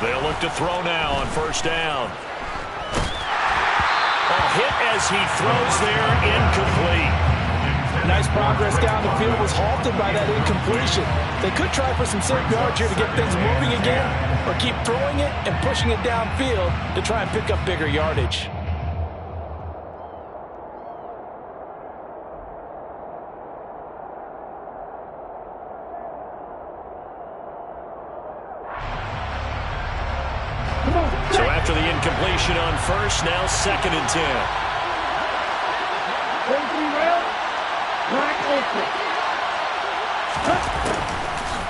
They'll look to throw now on first down. Hit as he throws there, incomplete. Nice progress down the field was halted by that incompletion. They could try for some safe yards here to get things moving again, or keep throwing it and pushing it downfield to try and pick up bigger yardage. So after the incompletion on first, now 2nd and 10.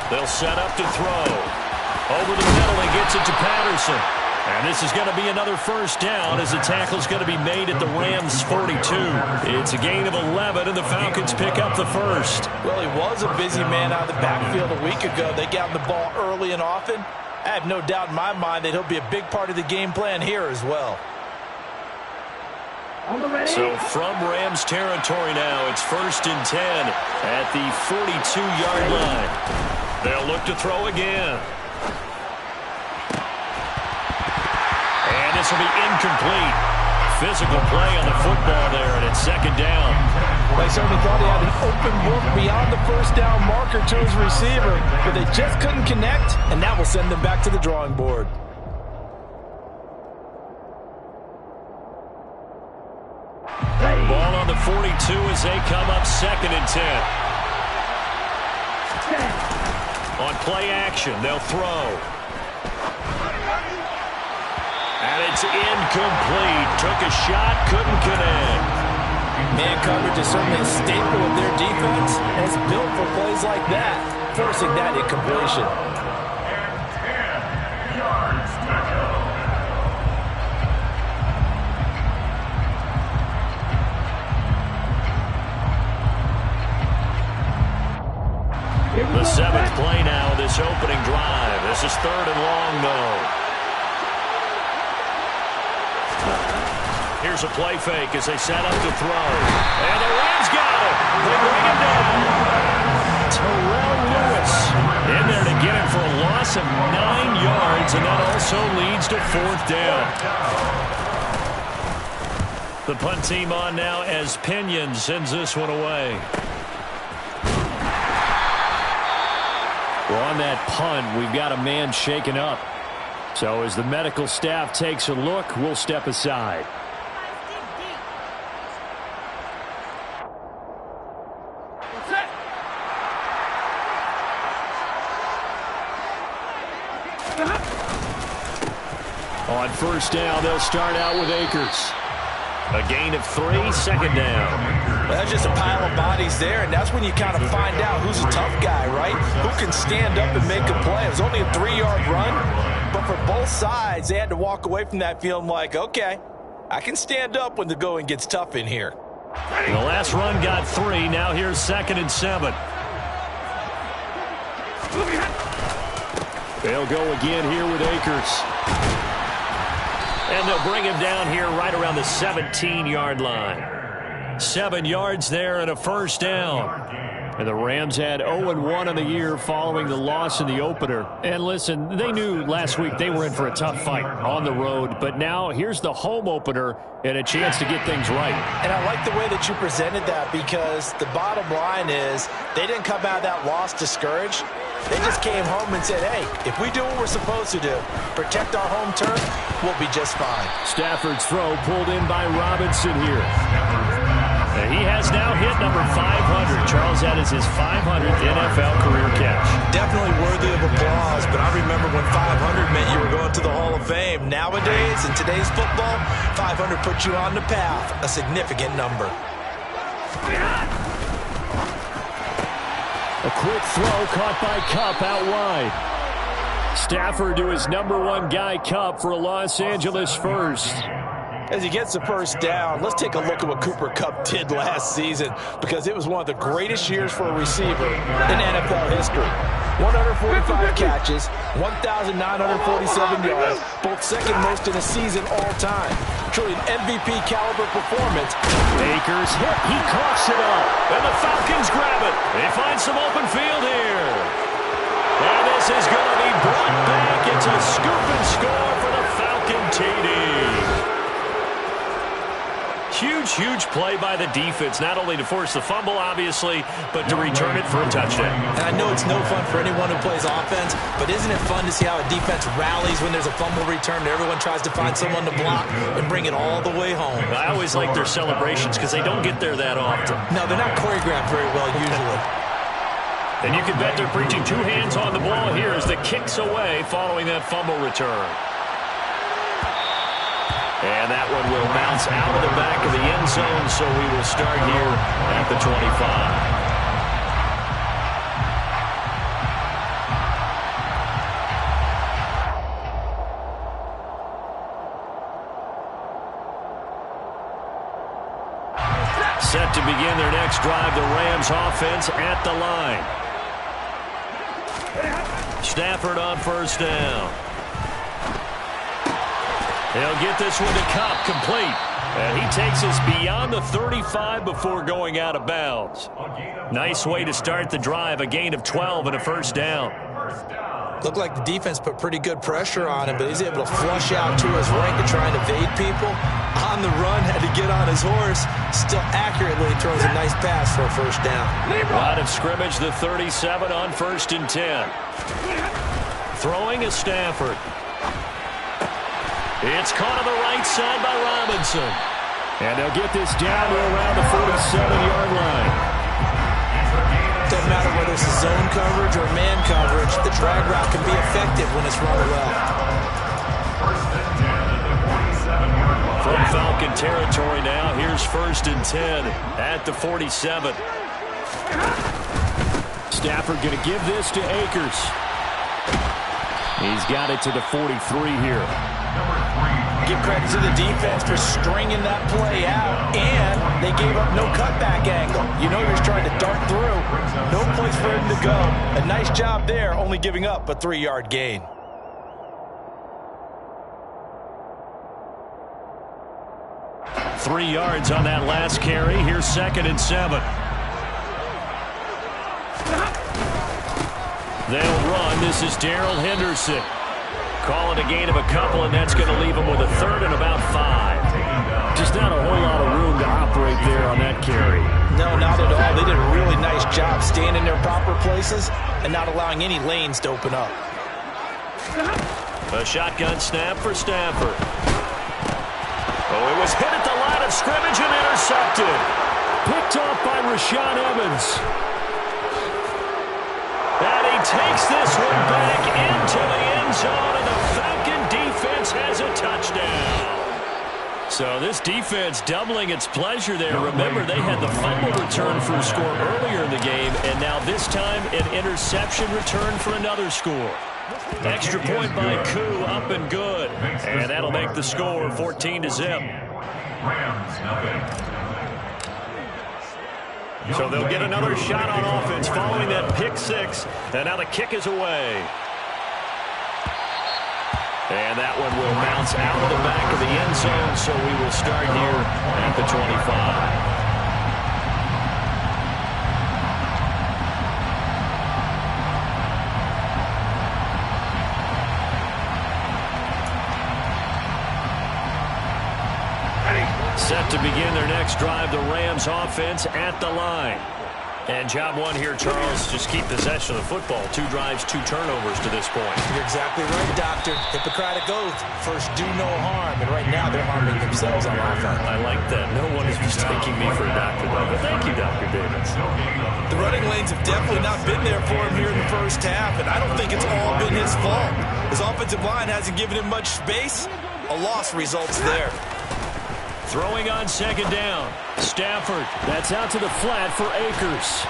They'll set up to throw. Over the middle, he gets it to Patterson. And this is going to be another first down as the tackle's going to be made at the Rams' 42. It's a gain of 11, and the Falcons pick up the first. Well, he was a busy man out of the backfield a week ago. They got him the ball early and often. I have no doubt in my mind that he'll be a big part of the game plan here as well. So from Rams territory now, it's 1st and 10 at the 42-yard line. They'll look to throw again. And this will be incomplete. Physical play on the football there, and it's 2nd down. They certainly thought he had an open look beyond the first down marker to his receiver, but they just couldn't connect, and that will send them back to the drawing board. Ball on the 42 as they come up 2nd and 10. On play action, they'll throw. And it's incomplete. Took a shot, couldn't connect. Man coverage is certainly a staple of their defense, and it's built for plays like that, forcing that incompletion. The 7th play now, this opening drive. This is 3rd and long, though. Here's a play fake as they set up to throw. And the Rams got it. They bring him down. Terrell Lewis in there to get him for a loss of 9 yards, and that also leads to 4th down. The punt team on now as Pinion sends this one away. Well, on that punt, we've got a man shaken up. So as the medical staff takes a look, we'll step aside. On first down, they'll start out with Akers. A gain of 3, 2nd down. Well, that's just a pile of bodies there, and that's when you kind of find out who's a tough guy, right? Who can stand up and make a play. It was only a 3-yard run, but for both sides, they had to walk away from that feeling like, okay, I can stand up when the going gets tough in here. The last run got 3. Now here's 2nd and 7. They'll go again here with Akers. And they'll bring him down here right around the 17-yard line. 7 yards there and a first down. And the Rams had 0-1 on the year following the loss in the opener. And listen, they knew last week they were in for a tough fight on the road. But now here's the home opener and a chance to get things right. And I like the way that you presented that, because the bottom line is they didn't come out of that loss discouraged. They just came home and said, hey, if we do what we're supposed to do, protect our home turf, we'll be just fine. Stafford's throw pulled in by Robinson here. And he has now hit number 500. Charles, that is his 500th NFL career catch. Definitely worthy of applause, but I remember when 500 meant you were going to the Hall of Fame. Nowadays, in today's football, 500 puts you on the path, a significant number. A quick throw caught by Kupp out wide. Stafford to his number 1 guy, Kupp, for a Los Angeles first. As he gets the first down, let's take a look at what Cooper Kupp did last season, because it was one of the greatest years for a receiver in NFL history. 145 catches, 1,947 yards, both second most in a season all time. Truly an MVP caliber performance. Akers hit, he coughs it up, and the Falcons grab it. They find some open field here. And this is going to be brought back. It's a scoop and score for the Falcon TD. Huge play by the defense, not only to force the fumble, obviously, but to return it for a touchdown. And I know it's no fun for anyone who plays offense, but isn't it fun to see how a defense rallies when there's a fumble return and everyone tries to find someone to block and bring it all the way home? I always like their celebrations because they don't get there that often. No, they're not choreographed very well usually. And you can bet they're preaching two hands on the ball here as the kick's away following that fumble return. And that one will bounce out of the back of the end zone, so we will start here at the 25. Set to begin their next drive, the Rams offense at the line. Stafford on first down. He'll get this one to Kupp, complete. And he takes us beyond the 35 before going out of bounds. Nice way to start the drive, a gain of 12 and a first down. Looked like the defense put pretty good pressure on him, but he's able to flush out to his right to try and evade people. On the run, had to get on his horse. Still accurately throws a nice pass for a first down. Line of scrimmage, the 37 on 1st and 10. Throwing is Stafford. It's caught on the right side by Robinson. And they'll get this down to around the 47-yard line. Doesn't matter whether it's a zone coverage or man coverage, the drag route can be effective when it's run well. From Falcon territory now, here's 1st and 10 at the 47. Stafford going to give this to Akers. He's got it to the 43 here. Give credit to the defense for stringing that play out, and they gave up no cutback angle. You know you're trying to dart through. No place for him to go. A nice job there, only giving up a 3-yard gain. Three yards on that last carry. Here's 2nd and 7. They'll run. This is Darrell Henderson. Call it a gain of a couple, and that's going to leave them with a 3rd and about 5. Just not a whole lot of room to operate there on that carry. No, not at all. They did a really nice job staying in their proper places and not allowing any lanes to open up. A shotgun snap for Stafford. Oh, it was hit at the line of scrimmage and intercepted. Picked off by Rashaan Evans. And he takes this one back into the end zone, and the Falcon defense has a touchdown. So this defense doubling its pleasure there. Remember, they had the fumble return for a score earlier in the game, and now this time an interception return for another score. Extra point by Koo, up and good. And that'll make the score 14-0. So they'll get another shot on offense following that pick six. And now the kick is away. And that one will bounce out of the back of the end zone. So we will start here at the 25. Set to begin their next drive, the Rams offense at the line. And job one here, Charles, just keep possession of the football. 2 drives, 2 turnovers to this point. You're exactly right, Doctor. Hippocratic oath. First, do no harm. And right now, they're harming themselves on offense. I like that. No one is mistaking me for a doctor, though. But thank you, Dr. Davis. The running lanes have definitely not been there for him here in the first half, and I don't think it's all been his fault. His offensive line hasn't given him much space. A loss results there. Throwing on 2nd down. Stafford. That's out to the flat for Akers.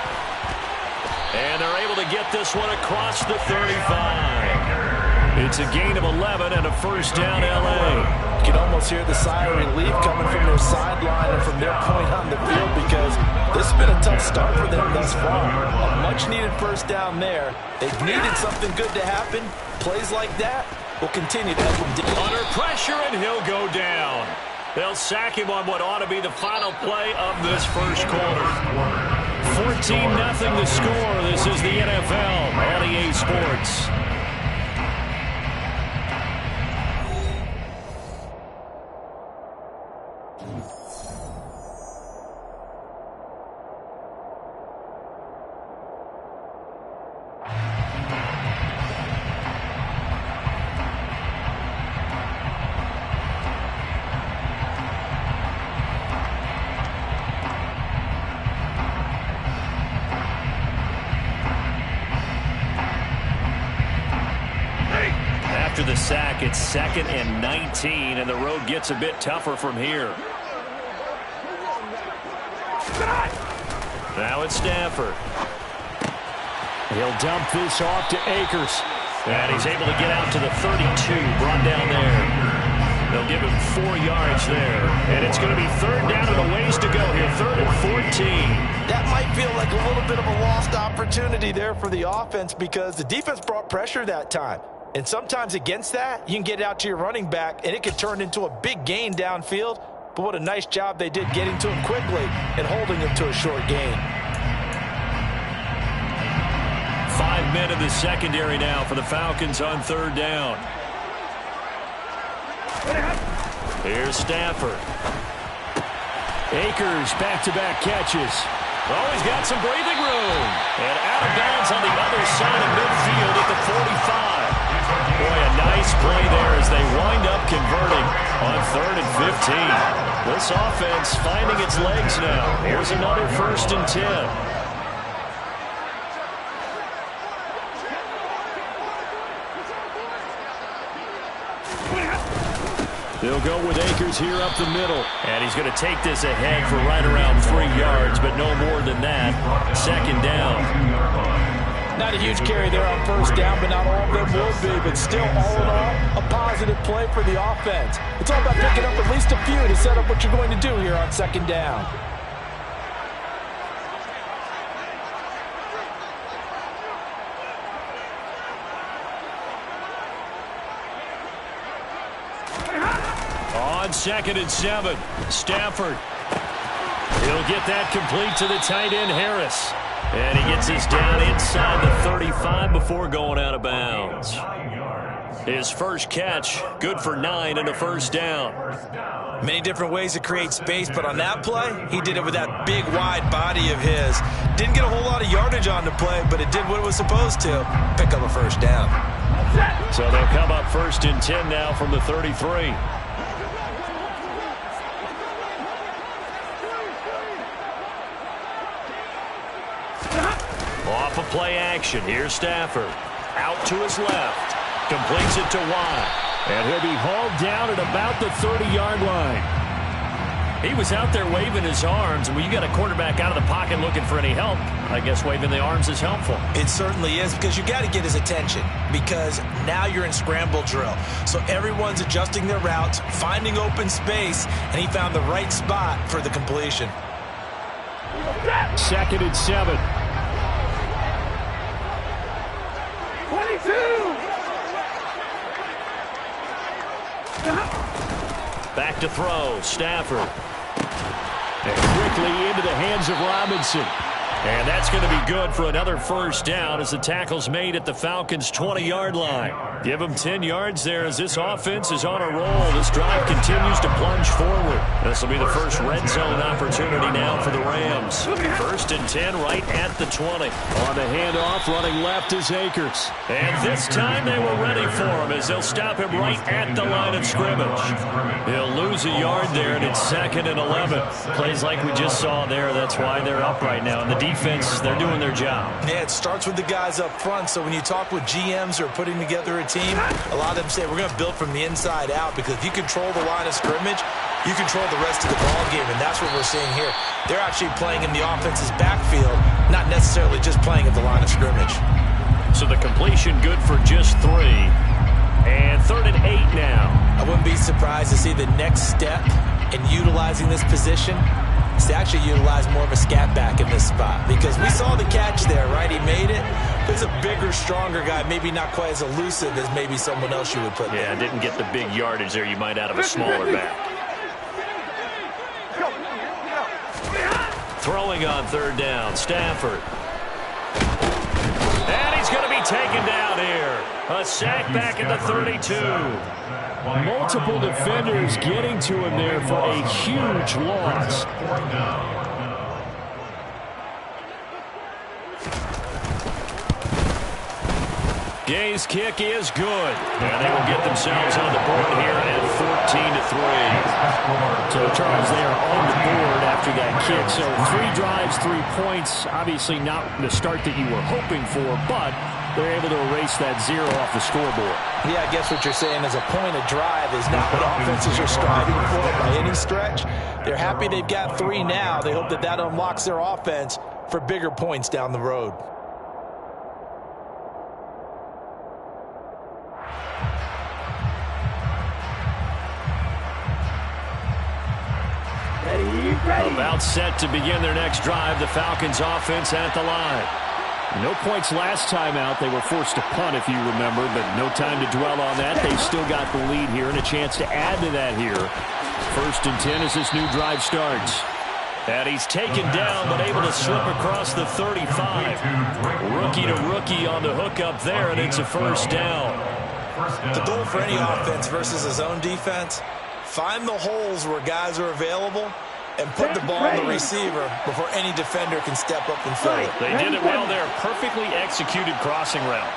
And they're able to get this one across the 35. It's a gain of 11 and a first down, L.A. You can almost hear the sigh of relief coming from their sideline and from their point on the field, because this has been a tough start for them thus far. A much-needed first down there. They've needed something good to happen. Plays like that will continue to help them. Under pressure, and he'll go down. They'll sack him on what ought to be the final play of this first quarter. 14-0 the score. This is the NFL on EA Sports. after the sack. It's 2nd and 19, and the road gets a bit tougher from here. Now it's Stafford. He'll dump this off to Akers. And he's able to get out to the 32, brought down there. They'll give him 4 yards there. And it's going to be 3rd down and a ways to go here. 3rd and 14. That might feel like a little bit of a lost opportunity there for the offense because the defense brought pressure that time. And sometimes against that, you can get it out to your running back, and it could turn into a big gain downfield. But what a nice job they did getting to him quickly and holding him to a short gain. 5 men in the secondary now for the Falcons on 3rd down. Here's Stafford. Akers back-to-back catches. Oh, he's got some breathing room. And out of bounds on the other side of midfield at the 45. Boy, a nice play there as they wind up converting on 3rd and 15. This offense finding its legs now. Here's another 1st and 10. They'll go with Akers here up the middle. And he's going to take this ahead for right around 3 yards, but no more than that. 2nd down. Not a huge carry there on 1st down, but not all of them will be. But still, all in all, a positive play for the offense. It's all about picking up at least a few to set up what you're going to do here on 2nd down. On 2nd and 7, Stafford. He'll get that complete to the tight end, Harris. And he gets us down inside the 35 before going out of bounds. His first catch, good for 9 and a 1st down. Many different ways to create space, but on that play, he did it with that big, wide body of his. Didn't get a whole lot of yardage on the play, but it did what it was supposed to. Pick up a 1st down. So they'll come up 1st and 10 now from the 33. Off of play action. Here's Stafford. Out to his left. Completes it to Watt. And he'll be hauled down at about the 30-yard line. He was out there waving his arms. And when you got a quarterback out of the pocket looking for any help, I guess waving the arms is helpful. It certainly is, because you got to get his attention, because now you're in scramble drill. So everyone's adjusting their routes, finding open space, and he found the right spot for the completion. 2nd and 7. 22. Back to throw, Stafford. And quickly into the hands of Robinson. And that's going to be good for another 1st down as the tackle's made at the Falcons' 20-yard line. Give them 10 yards there as this offense is on a roll. This drive continues to plunge forward. This will be the first red zone opportunity now for the Rams. 1st and 10 right at the 20. On the handoff, running left is Akers. And this time they were ready for him as they'll stop him right at the line of scrimmage. He'll lose a yard there, and it's 2nd and 11. Plays like we just saw there. That's why they're up right now. And the defense, they're doing their job. Yeah, it starts with the guys up front. So when you talk with GMs who are putting together a team, a lot of them say we're going to build from the inside out, because if you control the line of scrimmage, you control the rest of the ball game, and that's what we're seeing here. They're actually playing in the offense's backfield, not necessarily just playing at the line of scrimmage. So the completion good for just 3. And 3rd and 8 now. I wouldn't be surprised to see the next step in utilizing this position is to actually utilize more of a scat back in this spot, because we saw the catch there, right? He made it. He's a bigger, stronger guy, maybe not quite as elusive as maybe someone else you would put there. Yeah, didn't get the big yardage there you might out of a smaller back. Throwing on 3rd down, Stafford. And he's going to be taken down here. A sack back at the 32. Multiple defenders getting to him there for a huge loss. Gay's kick is good. And they will get themselves on the board here at 14-3. So, Charles, they are on the board after that kick. So 3 drives, 3 points. Obviously not the start that you were hoping for, but they're able to erase that 0 off the scoreboard. Yeah, I guess what you're saying is a point of drive is not what offenses are striving for by any stretch. They're happy they've got 3 now. They hope that that unlocks their offense for bigger points down the road. About set to begin their next drive, the Falcons offense at the line. No points last time out. They were forced to punt, if you remember, but no time to dwell on that. They've still got the lead here and a chance to add to that here. 1st and 10 as this new drive starts. And he's taken down, but able to slip across the 35. Rookie to rookie on the hook up there, and it's a 1st down. The goal for any offense versus his own defense, find the holes where guys are available and put the ball on the receiver before any defender can step up and fill it. They did it well there. Perfectly executed crossing route.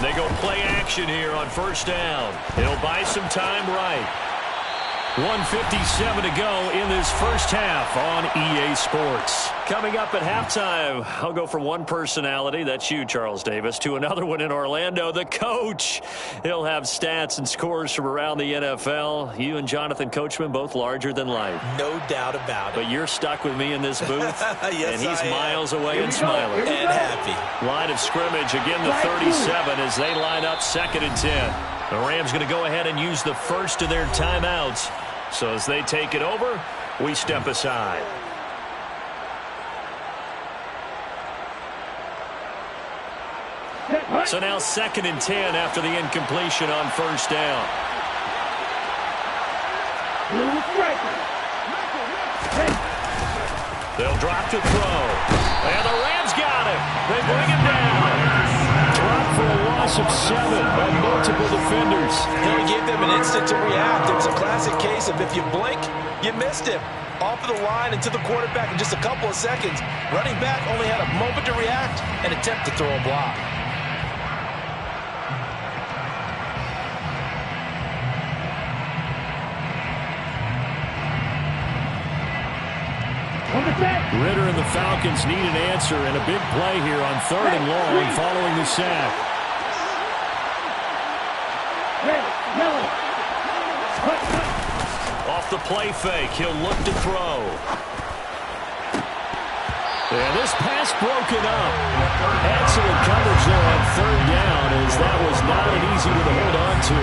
They go play action here on 1st down. It'll buy some time right. 1:57 to go in this 1st half on EA Sports. Coming up at halftime, I'll go from one personality, that's you, Charles Davis, to another one in Orlando, the coach. He'll have stats and scores from around the NFL. You and Jonathan Coachman, both larger than life. No doubt about it. But you're stuck with me in this booth, yes, and he's miles away and smiling. And happy. Line of scrimmage, again the 37 as they line up 2nd and 10. The Rams going to go ahead and use the first of their timeouts. So as they take it over, we step aside. So now 2nd and 10 after the incompletion on 1st down. They'll drop to throw. And the Rams got him. They bring him down. Drop for a loss of 7 by multiple defenders. He gave them an instant to react. It was a classic case of if you blink, you missed him. Off of the line and to the quarterback in just a couple of seconds. Running back only had a moment to react and attempt to throw a block. Ridder and the Falcons need an answer, and a big play here on 3rd and long following the sack. Off the play fake, he'll look to throw. And this pass broken up. Excellent coverage there on 3rd down, as that was not an easy one to hold on to.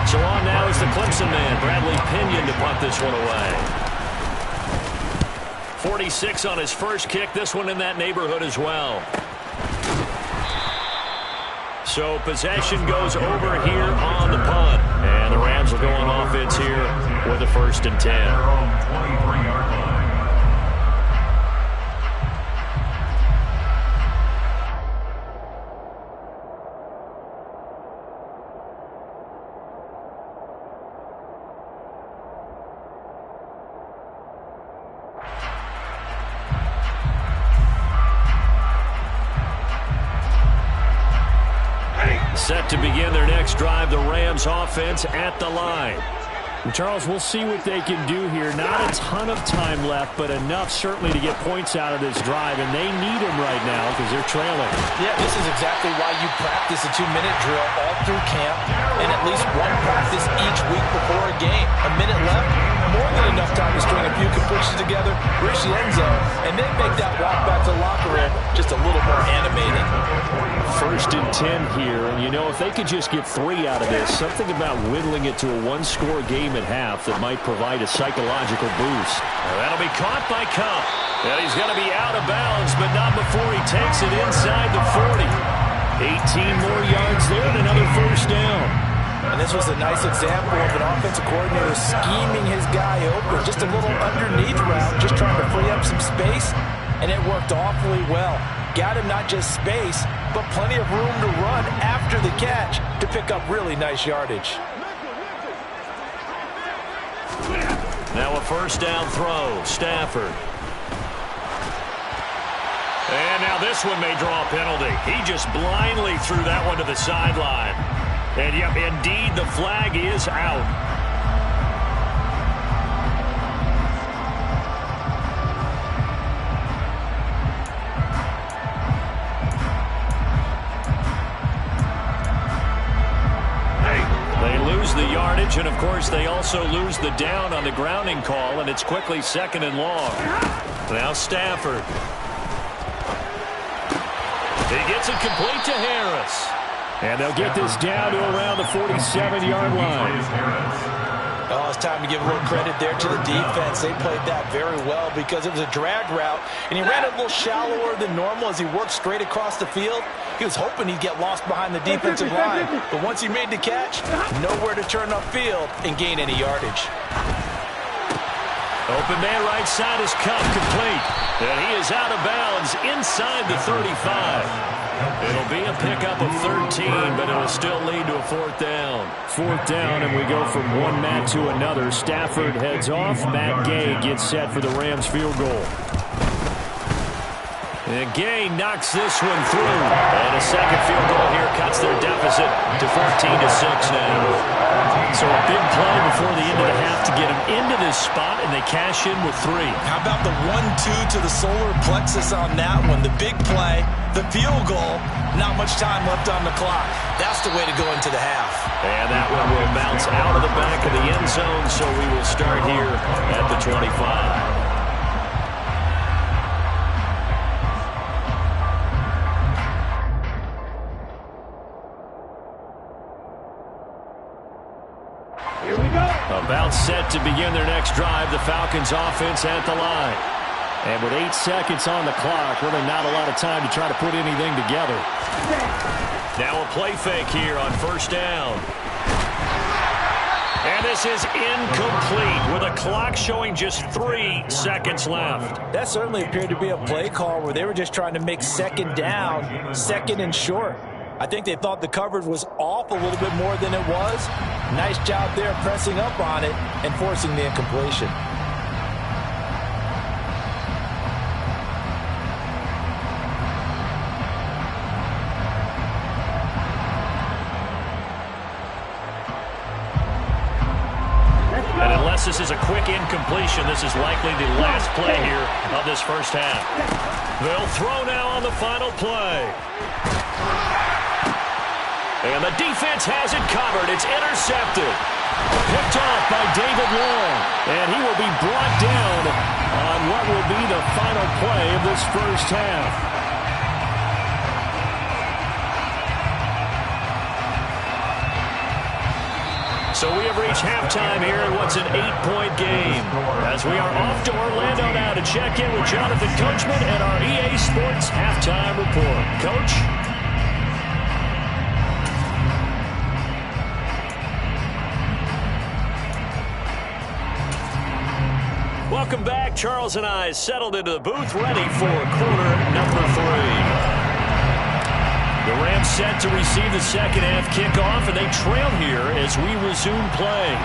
So on now is the Clemson man, Bradley Pinion, to punt this one away. 46 on his first kick. This one in that neighborhood as well. So possession goes over here on the punt. And the Rams will go on offense here with a 1st and 10. Set to begin their next drive, the Rams offense at the line. And Charles, we'll see what they can do here. Not a ton of time left, but enough certainly to get points out of this drive, and they need them right now because they're trailing. Yeah, this is exactly why you practice a 2-minute drill all through camp and at least one practice each week before a game. A minute left, more than enough time to string a few completions together, reach the end zone, and then make that walk back to the locker room just a little more animated. 1st and 10 here, and you know, if they could just get 3 out of this, something about whittling it to a one-score game at half that might provide a psychological boost. Now that'll be caught by Kupp. And he's going to be out of bounds, but not before he takes it inside the 40. 18 more yards there and another 1st down. And this was a nice example of an offensive coordinator scheming his guy open. Just a little underneath route, just trying to free up some space, and it worked awfully well. Got him not just space, but plenty of room to run after the catch to pick up really nice yardage. Now a 1st down throw, Stafford. And now this one may draw a penalty. He just blindly threw that one to the sideline. And yep, indeed, the flag is out. yardage, and, of course, they also lose the down on the grounding call, and it's quickly 2nd and long. Now Stafford. He gets it complete to Harris. And they'll get this down to around the 47-yard line. Oh, it's time to give a little credit there to the defense. They played that very well because it was a drag route, and he ran a little shallower than normal as he worked straight across the field. He was hoping he'd get lost behind the defensive line, but once he made the catch, nowhere to turn upfield and gain any yardage. Open man right side is Kupp, complete. And he is out of bounds inside the 35. It'll be a pickup of 13, but it'll still lead to a 4th down. 4th down, and we go from one Matt to another. Stafford heads off. Matt Gay gets set for the Rams field goal. And Gay knocks this one through. And a second field goal here cuts their deficit to 14-6 now. So a big play before the end of the half to get them into this spot, and they cash in with 3. How about the 1-2 to the solar plexus on that one? The big play, the field goal, not much time left on the clock. That's the way to go into the half. And that one will bounce out of the back of the end zone, so we will start here at the 25. About set to begin their next drive, the Falcons offense at the line. And with 8 seconds on the clock, really not a lot of time to try to put anything together. Now a play fake here on 1st down. And this is incomplete with a clock showing just 3 seconds left. That certainly appeared to be a play call where they were just trying to make 2nd down, 2nd and short. I think they thought the coverage was off a little bit more than it was. Nice job there pressing up on it and forcing the incompletion. And unless this is a quick incompletion, this is likely the last play here of this first half. They'll throw now on the final play. And the defense has it covered. It's intercepted. Picked off by David Long. And he will be brought down on what will be the final play of this first half. So we have reached halftime here in what's an 8-point game. As we are off to Orlando now to check in with Jonathan Coachman and our EA Sports Halftime Report. Coach? Welcome back. Charles and I settled into the booth, ready for quarter number 3. The Rams set to receive the second half kickoff, and they trail here as we resume play.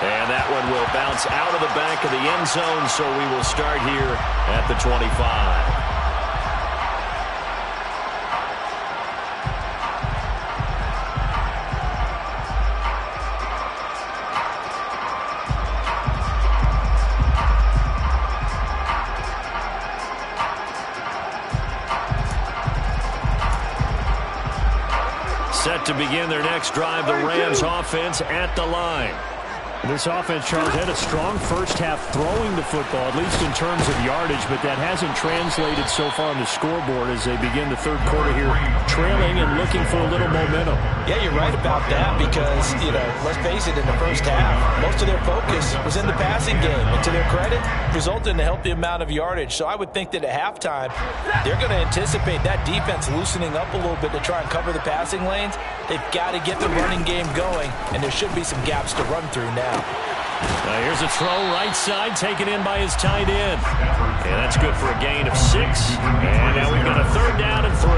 And that one will bounce out of the back of the end zone, so we will start here at the 25. Set to begin their next drive, the Rams offense at the line. This offense, Charles, had a strong first half throwing the football, at least in terms of yardage, but that hasn't translated so far on the scoreboard as they begin the third quarter here, trailing and looking for a little momentum. Yeah, you're right about that because, let's face it, in the first half, most of their focus was in the passing game. And to their credit, resulted in a healthy amount of yardage. So I would think that at halftime, they're going to anticipate that defense loosening up a little bit to try and cover the passing lanes. They've got to get the running game going, and there should be some gaps to run through now. Now here's a throw right side taken in by his tight end. And that's good for a gain of 6. And now we've got a 3rd down and 3.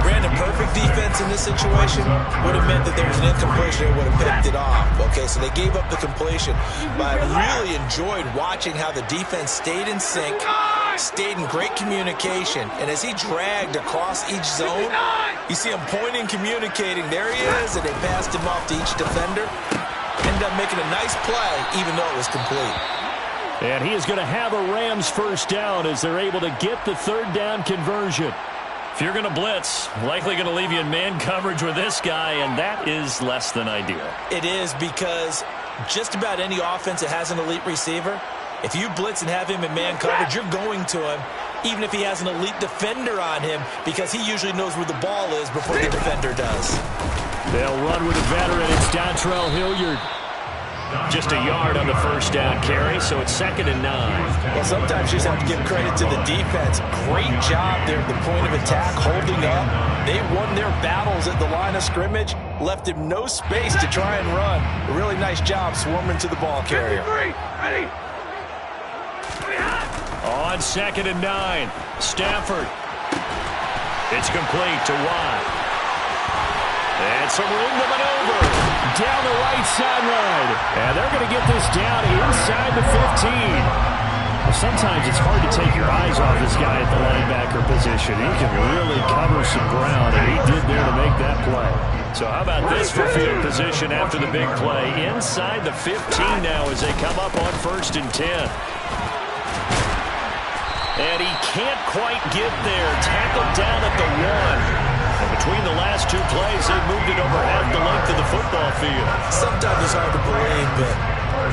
Brandon, perfect defense in this situation would have meant that there was an incompletion. It would have picked it off. Okay, so they gave up the completion. But I really enjoyed watching how the defense stayed in sync, stayed in great communication. And as he dragged across each zone, you see him pointing, communicating. There he is, and they passed him off to each defender. Ended up making a nice play, even though it was complete. And he is going to have a Rams first down as they're able to get the 3rd down conversion. If you're going to blitz, likely going to leave you in man coverage with this guy, and that is less than ideal. It is, because just about any offense that has an elite receiver, if you blitz and have him in man coverage, you're going to him, even if he has an elite defender on him, because he usually knows where the ball is before the defender does. They'll run with a veteran. It's Dontrell Hilliard. Just a yard on the first down carry, so it's 2nd and 9. Well, sometimes you just have to give credit to the defense. Great job there at the point of attack, holding up. They won their battles at the line of scrimmage, left him no space to try and run. A really nice job swarming to the ball carrier. On 2nd and 9, Stafford. It's complete to Watt. And some room to maneuver. Down the right sideline. And they're going to get this down inside the 15. Well, sometimes it's hard to take your eyes off this guy at the linebacker position. He can really cover some ground, and he did there to make that play. So how about this for field position after the big play? Inside the 15 now as they come up on 1st and 10. And he can't quite get there. Tackled down at the 1. And between the last 2 plays, they moved it over half the length of the football field. Sometimes it's hard to believe, but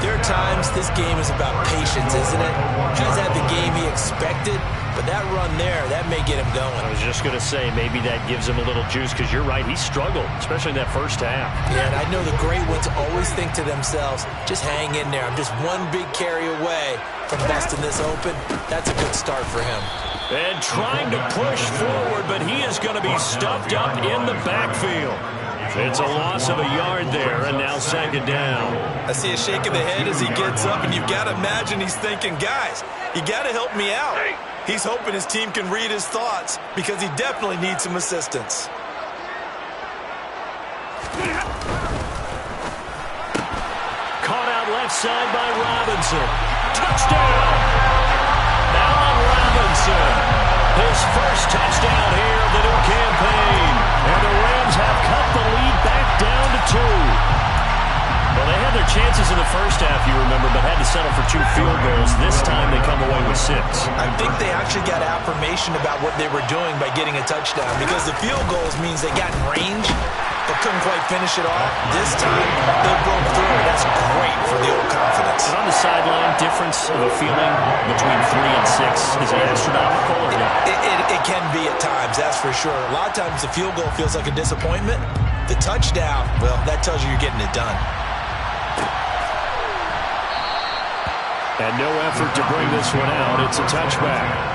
there are times this game is about patience, isn't it? Has had the game he expected, but that run there, that may get him going. I was just going to say, maybe that gives him a little juice, because you're right, he struggled, especially in that first half. Yeah, and I know the great ones always think to themselves, just hang in there. I'm just one big carry away from busting this open. That's a good start for him. And trying to push forward, but he is going to be stuffed up in the backfield. It's a loss of a yard there, and now 2nd down. I see a shake of the head as he gets up, and you've got to imagine he's thinking, guys, you got to help me out. He's hoping his team can read his thoughts, because he definitely needs some assistance. Caught out left side by Robinson. Touchdown! Allen Robinson, his first touchdown here of the new campaign. And the Rams have cut the lead back down to 2. Well, they had their chances in the first half, you remember, but had to settle for 2 field goals. This time they come away with 6. I think they actually got affirmation about what they were doing by getting a touchdown, because the field goals means they got in range but couldn't quite finish it off. This time, they broke through, and that's great for the old confidence. And on the sideline, difference of a feeling between 3 and 6, is it astronomical or not? It can be at times, that's for sure. A lot of times the field goal feels like a disappointment. The touchdown, well, that tells you you're getting it done. And no effort to bring this one out. It's a touchback.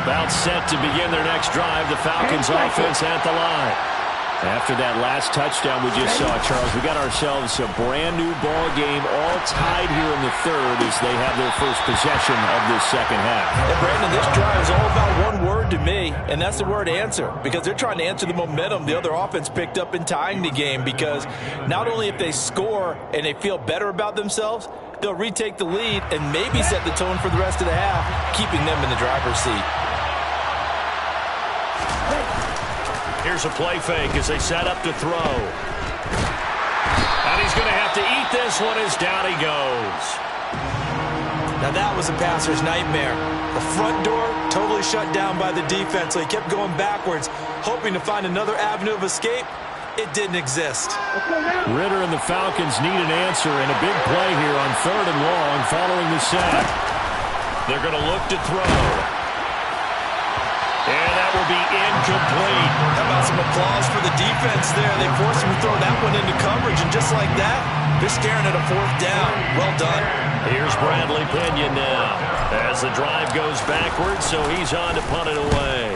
About set to begin their next drive. The Falcons offense at the line. After that last touchdown we just saw, Charles, we got ourselves a brand new ball game, all tied here in the 3rd as they have their first possession of this 2nd half. And Brandon, this drive is all about one word to me, and that's the word answer, because they're trying to answer the momentum the other offense picked up in tying the game, because not only if they score and they feel better about themselves, they'll retake the lead and maybe set the tone for the rest of the half, keeping them in the driver's seat. Here's a play fake as they set up to throw. And he's going to have to eat this one as down he goes. Now that was a passer's nightmare. The front door totally shut down by the defense, so he kept going backwards, hoping to find another avenue of escape. It didn't exist. Ridder and the Falcons need an answer, and a big play here on 3rd and long following the sack. They're going to look to throw. And that will be incomplete. How about some applause for the defense there? They forced him to throw that one into coverage, and just like that, they're staring at a 4th down. Well done. Here's Bradley Pinion now as the drive goes backwards, so he's on to punt it away.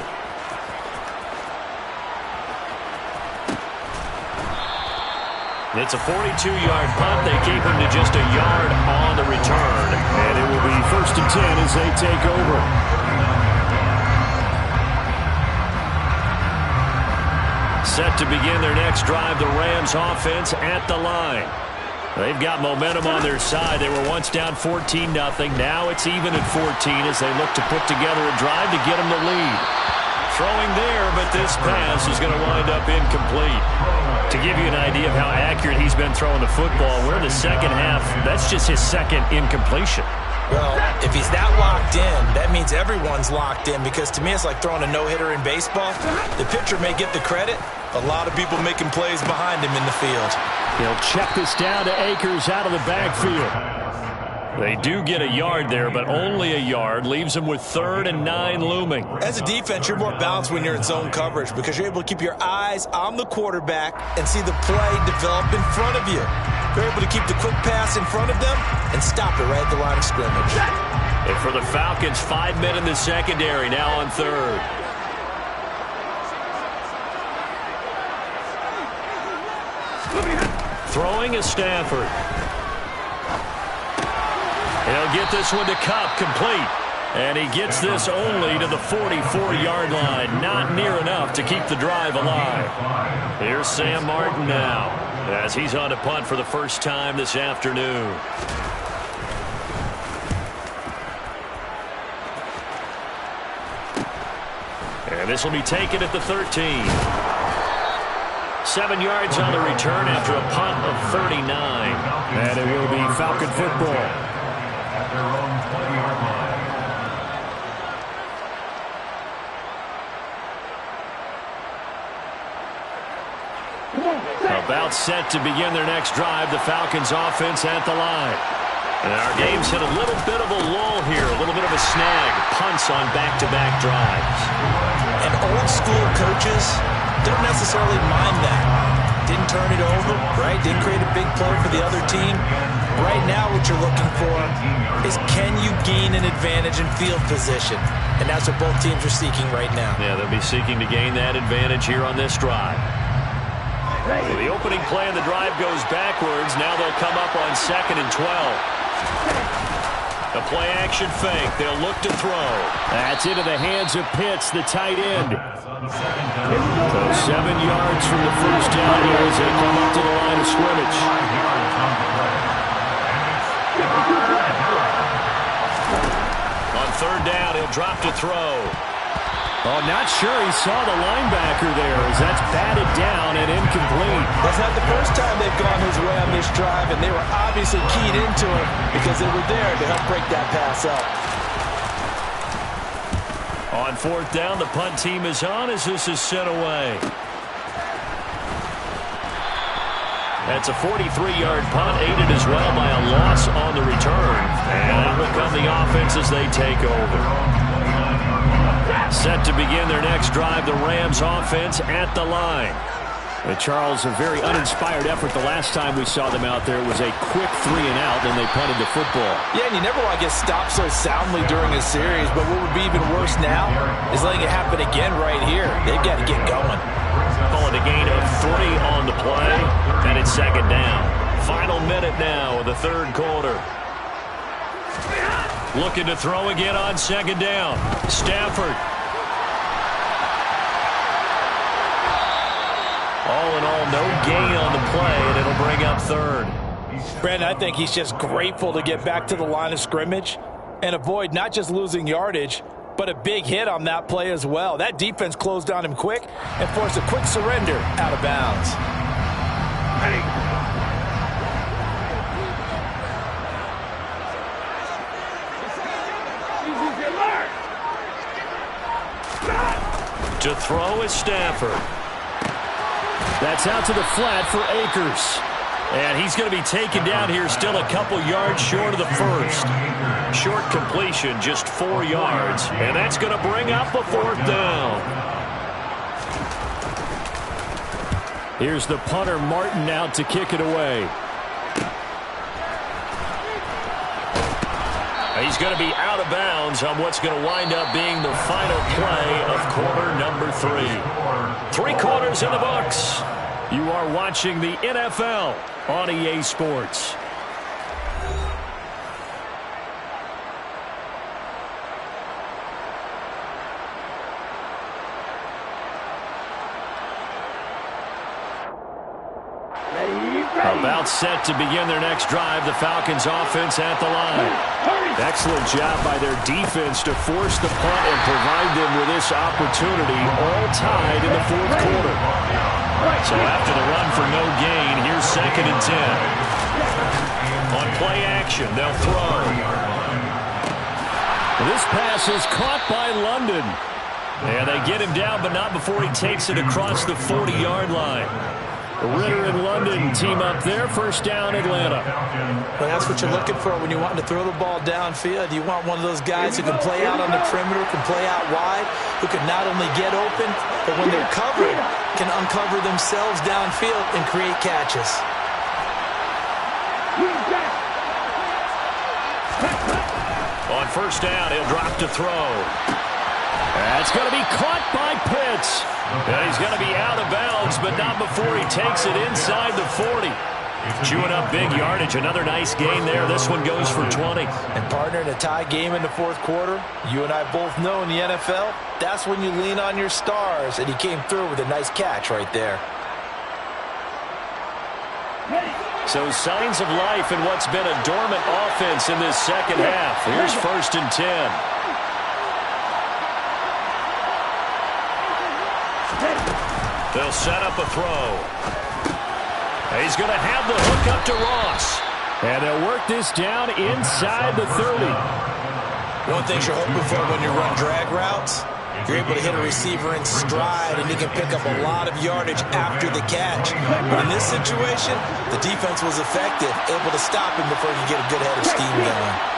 It's a 42-yard punt. They keep him to just a yard on the return. And it will be 1st and 10 as they take over. Set to begin their next drive, the Rams offense at the line. They've got momentum on their side. They were once down 14-0. Now it's even at 14 as they look to put together a drive to get them the lead. Throwing there, but this pass is going to wind up incomplete. To give you an idea of how accurate he's been throwing the football, we're in the second half. That's just his second incompletion. Well, if he's that locked in, that means everyone's locked in, because to me it's like throwing a no-hitter in baseball. The pitcher may get the credit. A lot of people making plays behind him in the field. He'll check this down to Akers out of the backfield. They do get a yard there, but only a yard. Leaves them with 3rd and 9 looming. As a defense, you're more balanced when you're in zone coverage because you're able to keep your eyes on the quarterback and see the play develop in front of you. You're able to keep the quick pass in front of them and stop it right at the line of scrimmage. And for the Falcons, 5 men in the secondary, now on 3rd. Throwing is Stafford. He'll get this one to Kupp, complete. And he gets this only to the 44-yard line. Not near enough to keep the drive alive. Here's Sam Martin now, as he's on to punt for the first time this afternoon. And this will be taken at the 13. 7 yards on the return after a punt of 39. And it will be Falcon football. About set to begin their next drive, the Falcons offense at the line. And our game's hit a little bit of a lull here, a little bit of a snag. Punts on back-to-back drives. And old school coaches don't necessarily mind that. Didn't turn it over, right? Didn't create a big play for the other team. Right now what you're looking for is, can you gain an advantage in field position? And that's what both teams are seeking right now. Yeah, they'll be seeking to gain that advantage here on this drive. So the opening play of the drive goes backwards. Now they'll come up on 2nd and 12. The play action fake. They'll look to throw. That's into the hands of Pitts, the tight end. So 7 yards from the first down here as they come up to the line of scrimmage. On 3rd down, he'll drop to throw. Oh, not sure he saw the linebacker there as that's batted down and incomplete. That's not the first time they've gone his way on this drive, and they were obviously keyed into it because they were there to help break that pass up. On 4th down, the punt team is on as this is sent away. That's a 43-yard punt, aided as well by a loss on the return. And out will come the offense as they take over. Set to begin their next drive, the Rams offense at the line. And Charles, a very uninspired effort the last time we saw them out there. It was a quick 3 and out, and they punted the football. Yeah, and you never want to get stopped so soundly during a series, but what would be even worse now is letting it happen again right here. They've got to get going. Calling a gain of 3 on the play, and it's 2nd down. Final minute now of the 3rd quarter. Looking to throw again on 2nd down. Stafford. All in all, no gain on the play, and it'll bring up 3rd. Brandon, I think he's just grateful to get back to the line of scrimmage and avoid not just losing yardage, but a big hit on that play as well. That defense closed on him quick and forced a quick surrender out of bounds. To throw is Stafford. That's out to the flat for Akers. And he's going to be taken down here, still a couple yards short of the first. Short completion, just 4 yards. And that's going to bring up a 4th down. Here's the punter, Martin, out to kick it away. He's going to be out of bounds on what's going to wind up being the final play of quarter number 3. 3 quarters in the books. You are watching the NFL on EA Sports. About set to begin their next drive, the Falcons offense at the line. Excellent job by their defense to force the punt and provide them with this opportunity, all tied in the fourth quarter. So after the run for no gain, here's 2nd and 10. On play action, they'll throw. This pass is caught by London. And they get him down, but not before he takes it across the 40-yard line. Ritter and London team up there. First down, Atlanta. Well, that's what you're looking for when you want to throw the ball downfield. You want one of those guys who can play out on the perimeter, can play out wide, who can not only get open, but when they're covered, can uncover themselves downfield and create catches. On first down, he'll drop to throw. That's going to be caught by Pitts. And he's going to be out of bounds, but not before he takes it inside the 40. Chewing up big yardage. Another nice gain there. This one goes for 20. And partner, in a tie game in the fourth quarter, you and I both know in the NFL, that's when you lean on your stars. And he came through with a nice catch right there. So signs of life in what's been a dormant offense in this second half. Here's 1st and 10. They'll set up a throw. He's going to have the hook up to Ross. And they'll work this down inside the 30. One thing you're hoping for when you run drag routes, you're able to hit a receiver in stride, and he can pick up a lot of yardage after the catch. But in this situation, the defense was effective, able to stop him before he could get a good head of steam going.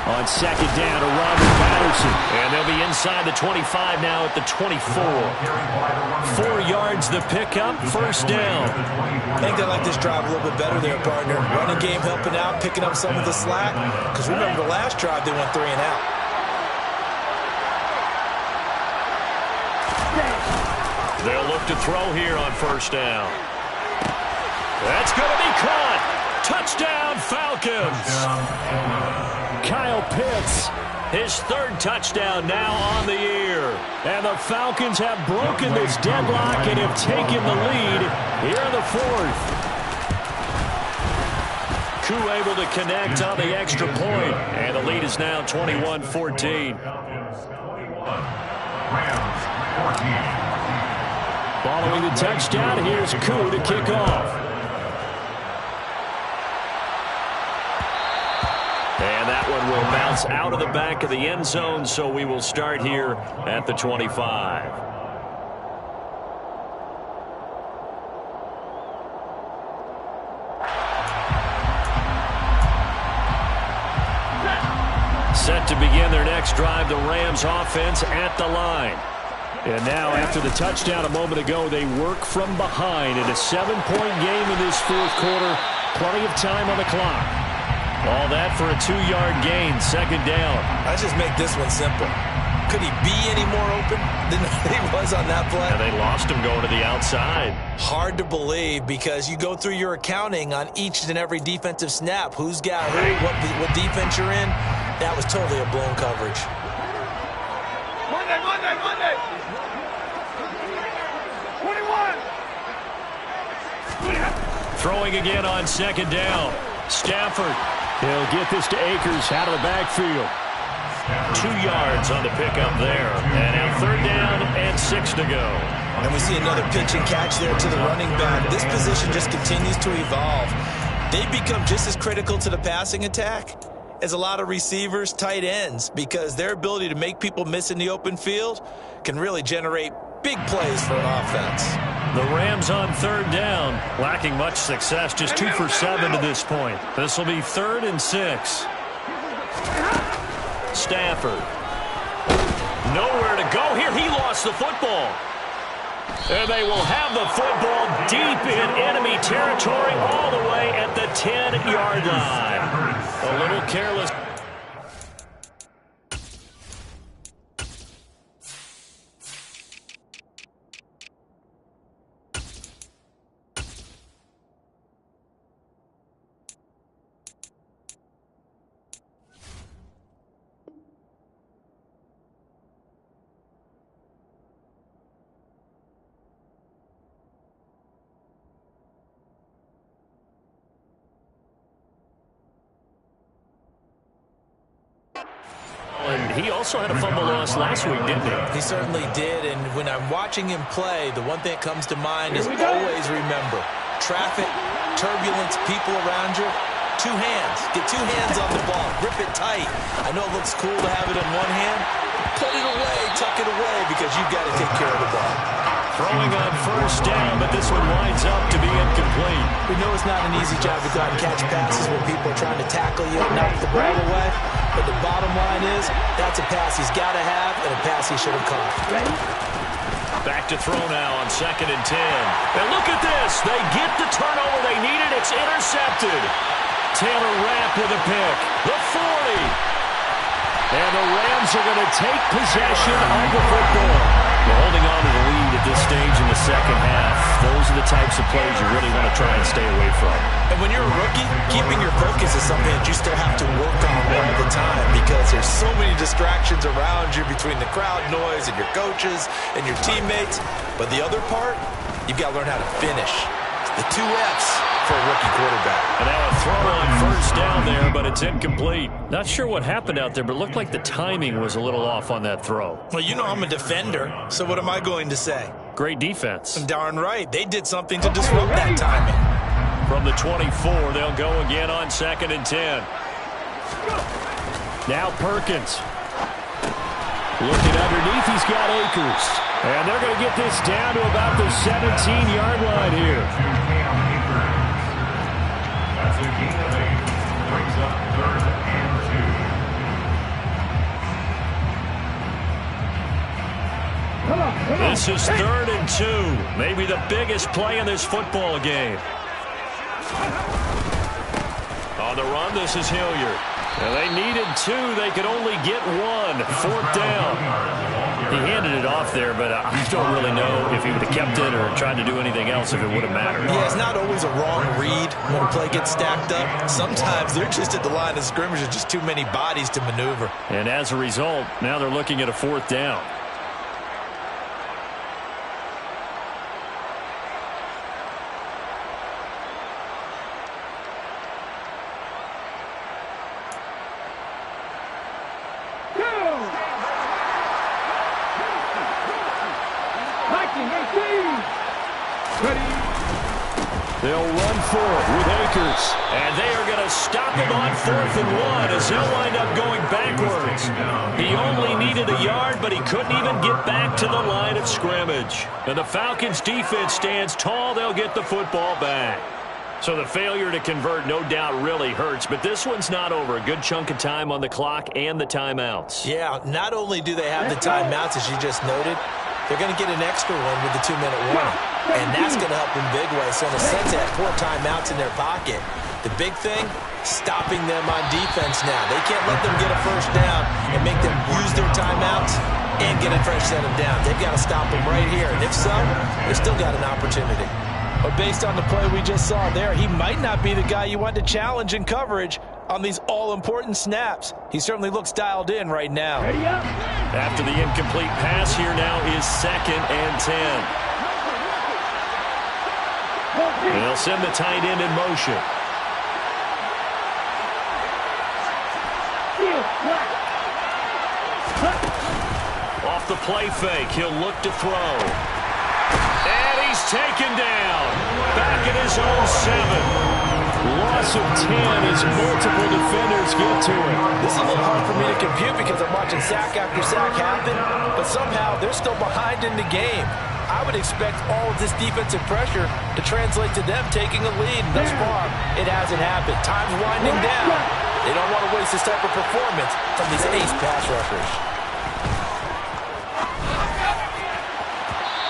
On 2nd down, a run with Patterson. And they'll be inside the 25 now at the 24. 4 yards the pickup, first down. I think they like this drive a little bit better there, partner. Running game helping out, picking up some of the slack. Because remember, the last drive they went 3 and out. They'll look to throw here on first down. That's going to be caught. Touchdown, Falcons. Kyle Pitts, his 3rd touchdown now on the year. And the Falcons have broken this deadlock and have taken the lead here in the 4th. Koo able to connect on the extra point. And the lead is now 21-14. Following the touchdown, here's Koo to kick off. And that one will bounce out of the back of the end zone, so we will start here at the 25. Set to begin their next drive, the Rams offense at the line. And now, after the touchdown a moment ago, they work from behind in a 7-point game in this fourth quarter. Plenty of time on the clock. All that for a 2-yard gain, 2nd down. Let's just make this one simple. Could he be any more open than he was on that play? And they lost him going to the outside. Hard to believe because you go through your accounting on each and every defensive snap. Who's got who, what defense you're in. That was totally a blown coverage. Monday. 21. Throwing again on 2nd down. Stafford. He'll get this to Akers out of the backfield. 2 yards on the pickup there. And now 3rd down and 6 to go. And we see another pitch and catch there to the running back. This position just continues to evolve. They become just as critical to the passing attack as a lot of receivers, tight ends, because their ability to make people miss in the open field can really generate big plays for an offense. The Rams on 3rd down, lacking much success, just 2 for 7 to this point. This will be 3rd and 6. Stafford. Nowhere to go here. He lost the football. And they will have the football deep in enemy territory all the way at the 10-yard line. A little careless. and he also had a fumble loss last week, didn't he? He certainly did, and when I'm watching him play, the one thing that comes to mind is always remember, traffic, turbulence, people around you, two hands. Get two hands on the ball. Grip it tight. I know it looks cool to have it in one hand. Put it away, tuck it away, because you've got to take care of the ball. Throwing on first down, but this one winds up to be incomplete. We know it's not an easy job to go out and catch passes when people are trying to tackle you and knock the ball away. But the bottom line is, that's a pass he's got to have and a pass he should have caught. Ready? Back to throw now on 2nd and 10. And look at this. They get the turnover they needed. It's intercepted. Taylor Rapp with a pick. The 40. And the Rams are going to take possession of the football. They're holding on to the lead at this stage in the second half. Those are the types of plays you really want to try and stay away from. And when you're a rookie, keeping your focus is something that you still have to work on all the time because there's so many distractions around you between the crowd noise and your coaches and your teammates. But the other part, you've got to learn how to finish. The 2 F's for a rookie quarterback. And now a throw on first down there, but it's incomplete. Not sure what happened out there, but it looked like the timing was a little off on that throw. Well, you know I'm a defender, so what am I going to say? Great defense. Darn right. They did something to disrupt that timing. From the 24, they'll go again on 2nd and 10. Now Perkins. Looking underneath, he's got Akers. And they're going to get this down to about the 17-yard line here. Brings up 3rd and 2. This is 3rd and 2. Maybe the biggest play in this football game. On the run, this is Hilliard. And they needed 2. They could only get 1. 4th down. He handed it off there, but I don't really know if he would have kept it or tried to do anything else if it would have mattered. Yeah, it's not always a wrong read when a play gets stacked up. Sometimes they're just at the line of scrimmage. There's just too many bodies to maneuver. And as a result, now they're looking at a 4th down. They'll run for it with Akers. And they are going to stop him on 4th and 1 as they'll wind up going backwards. He only needed a yard, but he couldn't even get back to the line of scrimmage. And the Falcons' defense stands tall. They'll get the football back. So the failure to convert no doubt really hurts, but this one's not over. A good chunk of time on the clock and the timeouts. Yeah, not only do they have the timeouts, as you just noted, they're going to get an extra one with the 2-minute warning. And that's going to help in big ways. So in a sense, they have 4 timeouts in their pocket. The big thing, stopping them on defense now. They can't let them get a first down and make them use their timeouts and get a fresh set of downs. They've got to stop them right here. And if so, they've still got an opportunity. But based on the play we just saw there, he might not be the guy you want to challenge in coverage on these all-important snaps. He certainly looks dialed in right now. After the incomplete pass, here now is 2nd and 10. And they'll send the tight end in motion. Off the play fake, he'll look to throw. And he's taken down. Back at his own 7. Loss of 10 as multiple defenders get to him. This is a little hard for me to compute because I'm watching sack after sack happen, but somehow they're still behind in the game. I would expect all of this defensive pressure to translate to them taking a lead. Thus far, it hasn't happened. Time's winding down. They don't want to waste this type of performance from these ace pass rushers.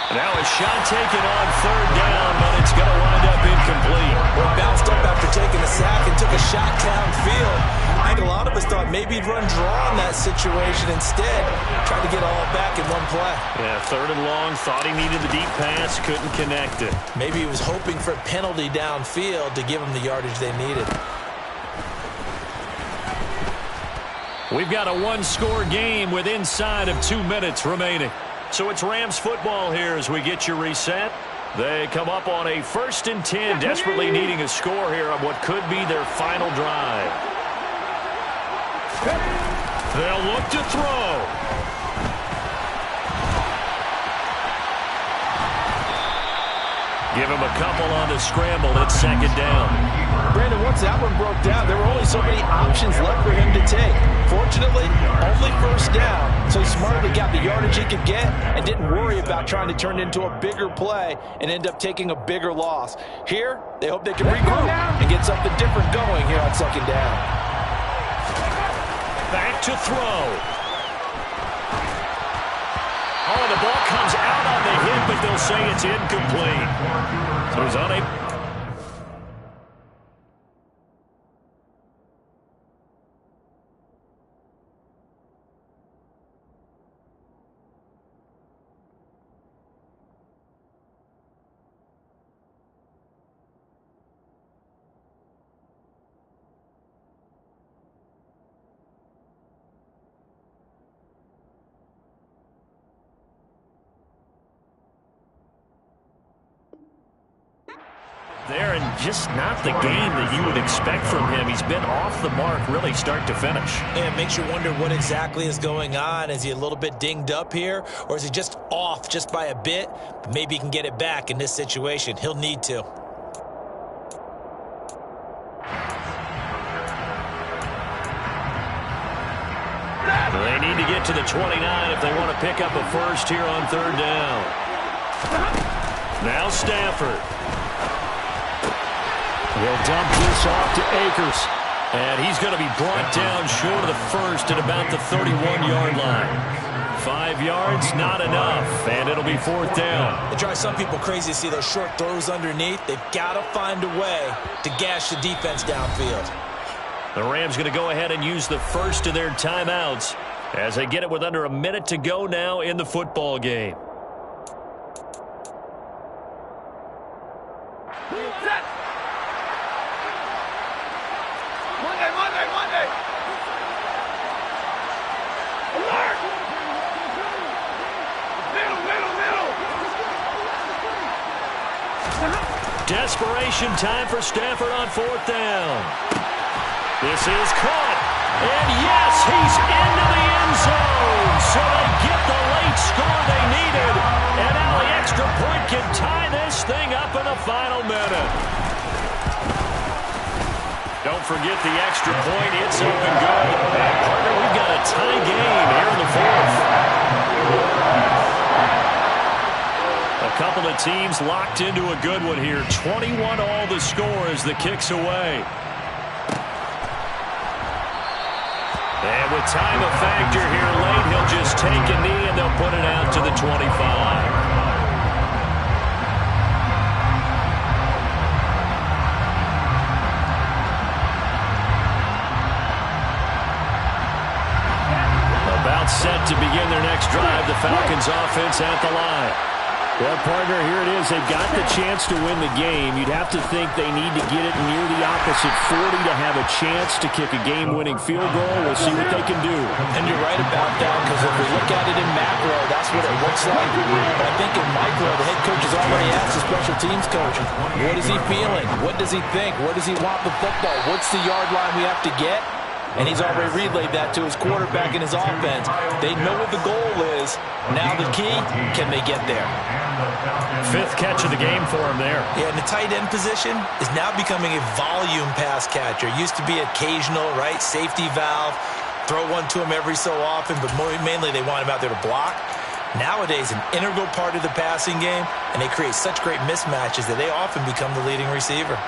Now a shot taken on 3rd down, but it's going to wind up incomplete. Well, bounced up after taking a sack and took a shot downfield. I think a lot of us thought maybe he'd run draw in that situation instead. Tried to get all back in one play. Yeah, 3rd and long, thought he needed the deep pass, couldn't connect it. Maybe he was hoping for a penalty downfield to give him the yardage they needed. We've got a 1-score game with inside of 2 minutes remaining. So it's Rams football here as we get you reset. They come up on a 1st and 10, desperately needing a score here on what could be their final drive. They'll look to throw. Give him a couple on the scramble. It's second down. Brandon, once that one broke down, there were only so many options left for him to take. Fortunately, only first down, so he smartly got the yardage he could get and didn't worry about trying to turn it into a bigger play and end up taking a bigger loss. Here, they hope they can regroup and get something different going here on second down. Back to throw. Oh, the ball comes out on the hit, but they'll say it's incomplete. So he's unable. There, and just not the game that you would expect from him. He's been off the mark really start to finish. And it makes you wonder what exactly is going on. Is he a little bit dinged up here, or is he just off just by a bit? Maybe he can get it back in this situation. He'll need to. They need to get to the 29 if they want to pick up a first here on third down. Now Stafford. He'll dump this off to Akers. And he's going to be brought down short of the first at about the 31-yard line. 5 yards, not enough, and it'll be fourth down. It drives some people crazy to see those short throws underneath. They've got to find a way to gash the defense downfield. The Rams going to go ahead and use the first of their timeouts as they get it with under a minute to go now in the football game. Desperation time for Stafford on fourth down. This is caught. And yes, he's into the end zone. So they get the late score they needed. And now the extra point can tie this thing up in the final minute. Don't forget the extra point. It's up and good. And partner, we've got a tie game here in the fourth. A couple of teams locked into a good one here. 21 all the score as the kick's away. And with time a factor here late, he'll just take a knee and they'll put it out to the 25. About set to begin their next drive. The Falcons offense at the line. Well, partner, here it is. They've got the chance to win the game. You'd have to think they need to get it near the opposite 40 to have a chance to kick a game-winning field goal. We'll see what they can do. And you're right about that, because if we look at it in macro, that's what it looks like. But I think in micro, the head coach has already asked the special teams coach, what is he feeling? What does he think? Where does he want the football? What's the yard line we have to get? And he's already relayed that to his quarterback and his offense. They know what the goal is. Now the key, can they get there? Fifth catch of the game for him there. Yeah, and the tight end position is now becoming a volume pass catcher. Used to be occasional, right? Safety valve. Throw one to him every so often, but mainly they want him out there to block. Nowadays, an integral part of the passing game, and they create such great mismatches that they often become the leading receiver.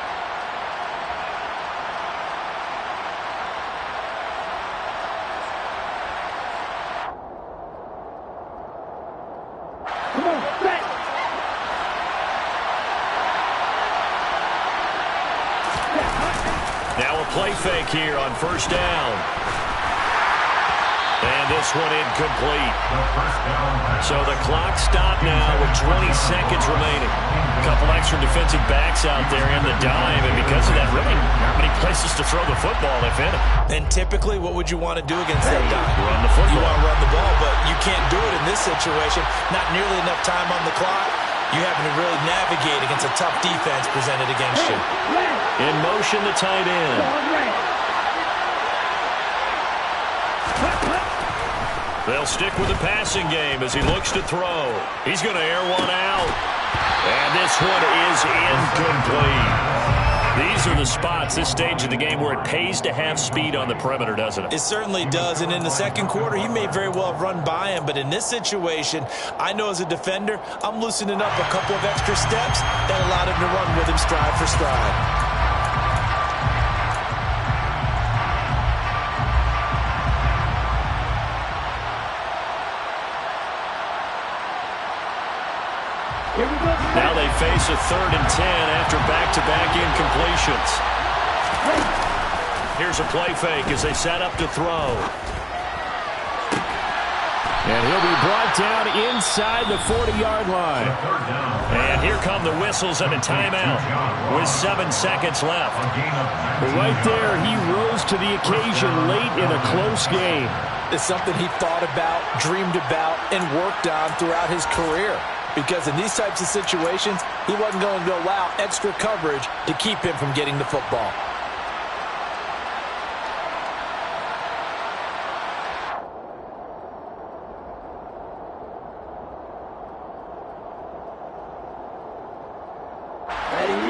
Now a play fake here on first down. And this one incomplete. So the clock stopped now with 20 seconds remaining. A couple extra defensive backs out there in the dime, and because of that, really not many places to throw the football, if any. And typically, what would you want to do against that dime? Run the football. You want to run the ball, but you can't do it in this situation. Not nearly enough time on the clock. You having to really navigate against a tough defense presented against you. In motion, the tight end. They'll stick with the passing game as he looks to throw. He's going to air one out. And this one is incomplete. These are the spots, this stage of the game, where it pays to have speed on the perimeter, doesn't it? It certainly does, and in the second quarter, he may very well have run by him, but in this situation, I know as a defender, I'm loosening up a couple of extra steps that allowed him to run with him stride for stride. Now they face a 3rd and 10 after back-to-back incompletions. Here's a play fake as they set up to throw. And he'll be brought down inside the 40-yard line. And here come the whistles and a timeout with 7 seconds left. But right there, he rose to the occasion late in a close game. It's something he thought about, dreamed about, and worked on throughout his career. Because in these types of situations, he wasn't going to allow extra coverage to keep him from getting the football.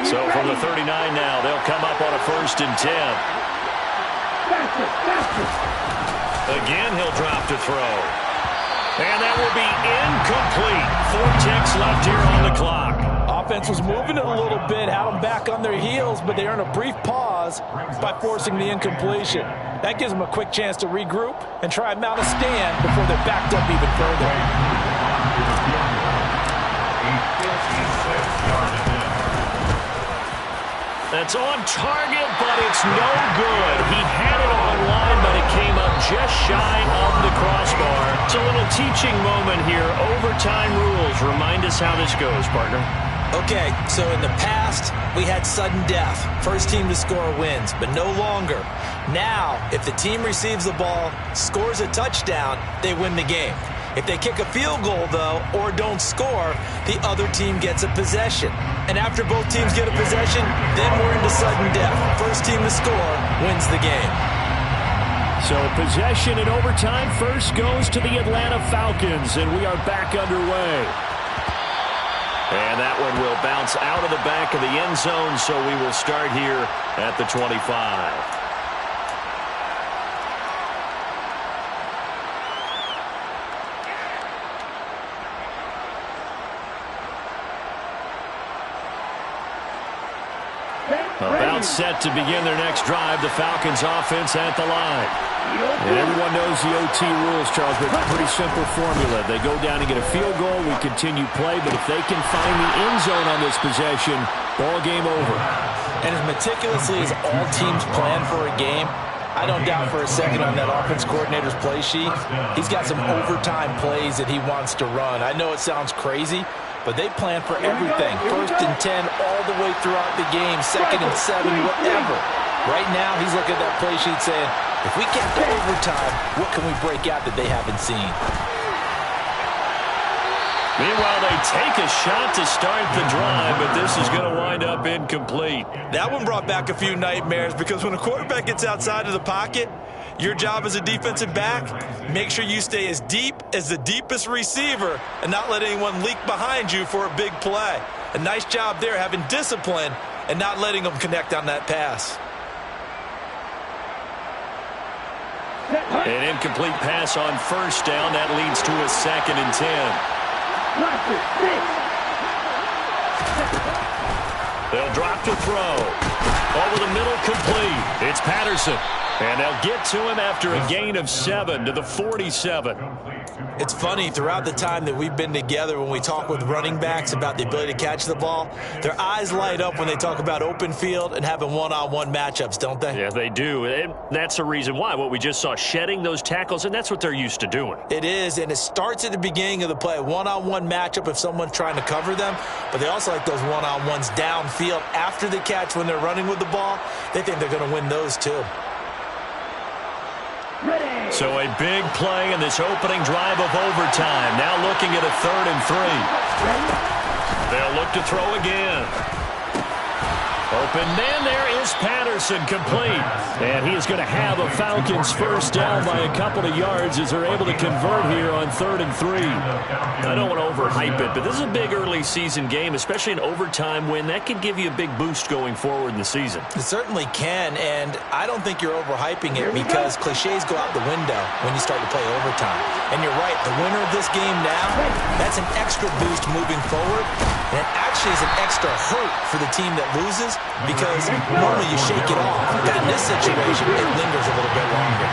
So from the 39 now, they'll come up on a 1st and 10. Again, he'll drop to throw. And that will be incomplete. 4 ticks left here on the clock. Offense was moving it a little bit, had them back on their heels, but they earned a brief pause by forcing the incompletion. That gives them a quick chance to regroup and try and mount a stand before they're backed up even further. That's on target, but it's no good. He had it online, but it came up just shy of the crossbar. It's a little teaching moment here. Overtime rules. Remind us how this goes, partner. Okay, so in the past, we had sudden death. First team to score wins, but no longer. Now, if the team receives the ball, scores a touchdown, they win the game. If they kick a field goal, though, or don't score, the other team gets a possession. And after both teams get a possession, then we're into sudden death. First team to score wins the game. So possession in overtime first goes to the Atlanta Falcons, and we are back underway. And that one will bounce out of the back of the end zone, so we will start here at the 25. About set to begin their next drive, the Falcons offense at the line. And everyone knows the OT rules, Charles, but it's a pretty simple formula. They go down and get a field goal, we continue play, but if they can find the end zone on this possession, ball game over. And as meticulously as all teams plan for a game, I don't doubt for a second on that offense coordinator's play sheet, he's got some overtime plays that he wants to run. I know it sounds crazy, but they plan for everything. 1st and 10 all the way throughout the game, 2nd and 7, whatever. Right now, he's looking at that play sheet saying, if we get to overtime, what can we break out that they haven't seen? Meanwhile, they take a shot to start the drive, but this is going to wind up incomplete. That one brought back a few nightmares because when a quarterback gets outside of the pocket, your job as a defensive back, make sure you stay as deep as the deepest receiver and not let anyone leak behind you for a big play. A nice job there having discipline and not letting them connect on that pass. An incomplete pass on 1st down. That leads to a 2nd and 10. They'll drop to throw. Over the middle, complete. It's Patterson. And they'll get to him after a gain of 7 to the 47. It's funny, throughout the time that we've been together, when we talk with running backs about the ability to catch the ball, their eyes light up when they talk about open field and having one-on-one matchups, don't they? Yeah, they do. And that's the reason why. What we just saw, shedding those tackles, and that's what they're used to doing. It is, and it starts at the beginning of the play. One-on-one matchup if someone's trying to cover them, but they also like those one-on-ones downfield after the catch when they're running with the ball. They think they're going to win those too. So a big play in this opening drive of overtime. Now looking at a 3rd and 3. They'll look to throw again. Open man, there is Patterson, complete. And he is going to have a Falcons first down by a couple of yards as they're able to convert here on 3rd and 3. I don't want to overhype it, but this is a big early season game, especially an overtime win. That could give you a big boost going forward in the season. It certainly can, and I don't think you're overhyping it because cliches go out the window when you start to play overtime. And you're right, the winner of this game now, that's an extra boost moving forward, and it actually is an extra hurt for the team that loses because normally you shake it off. But in this situation, it lingers a little bit longer.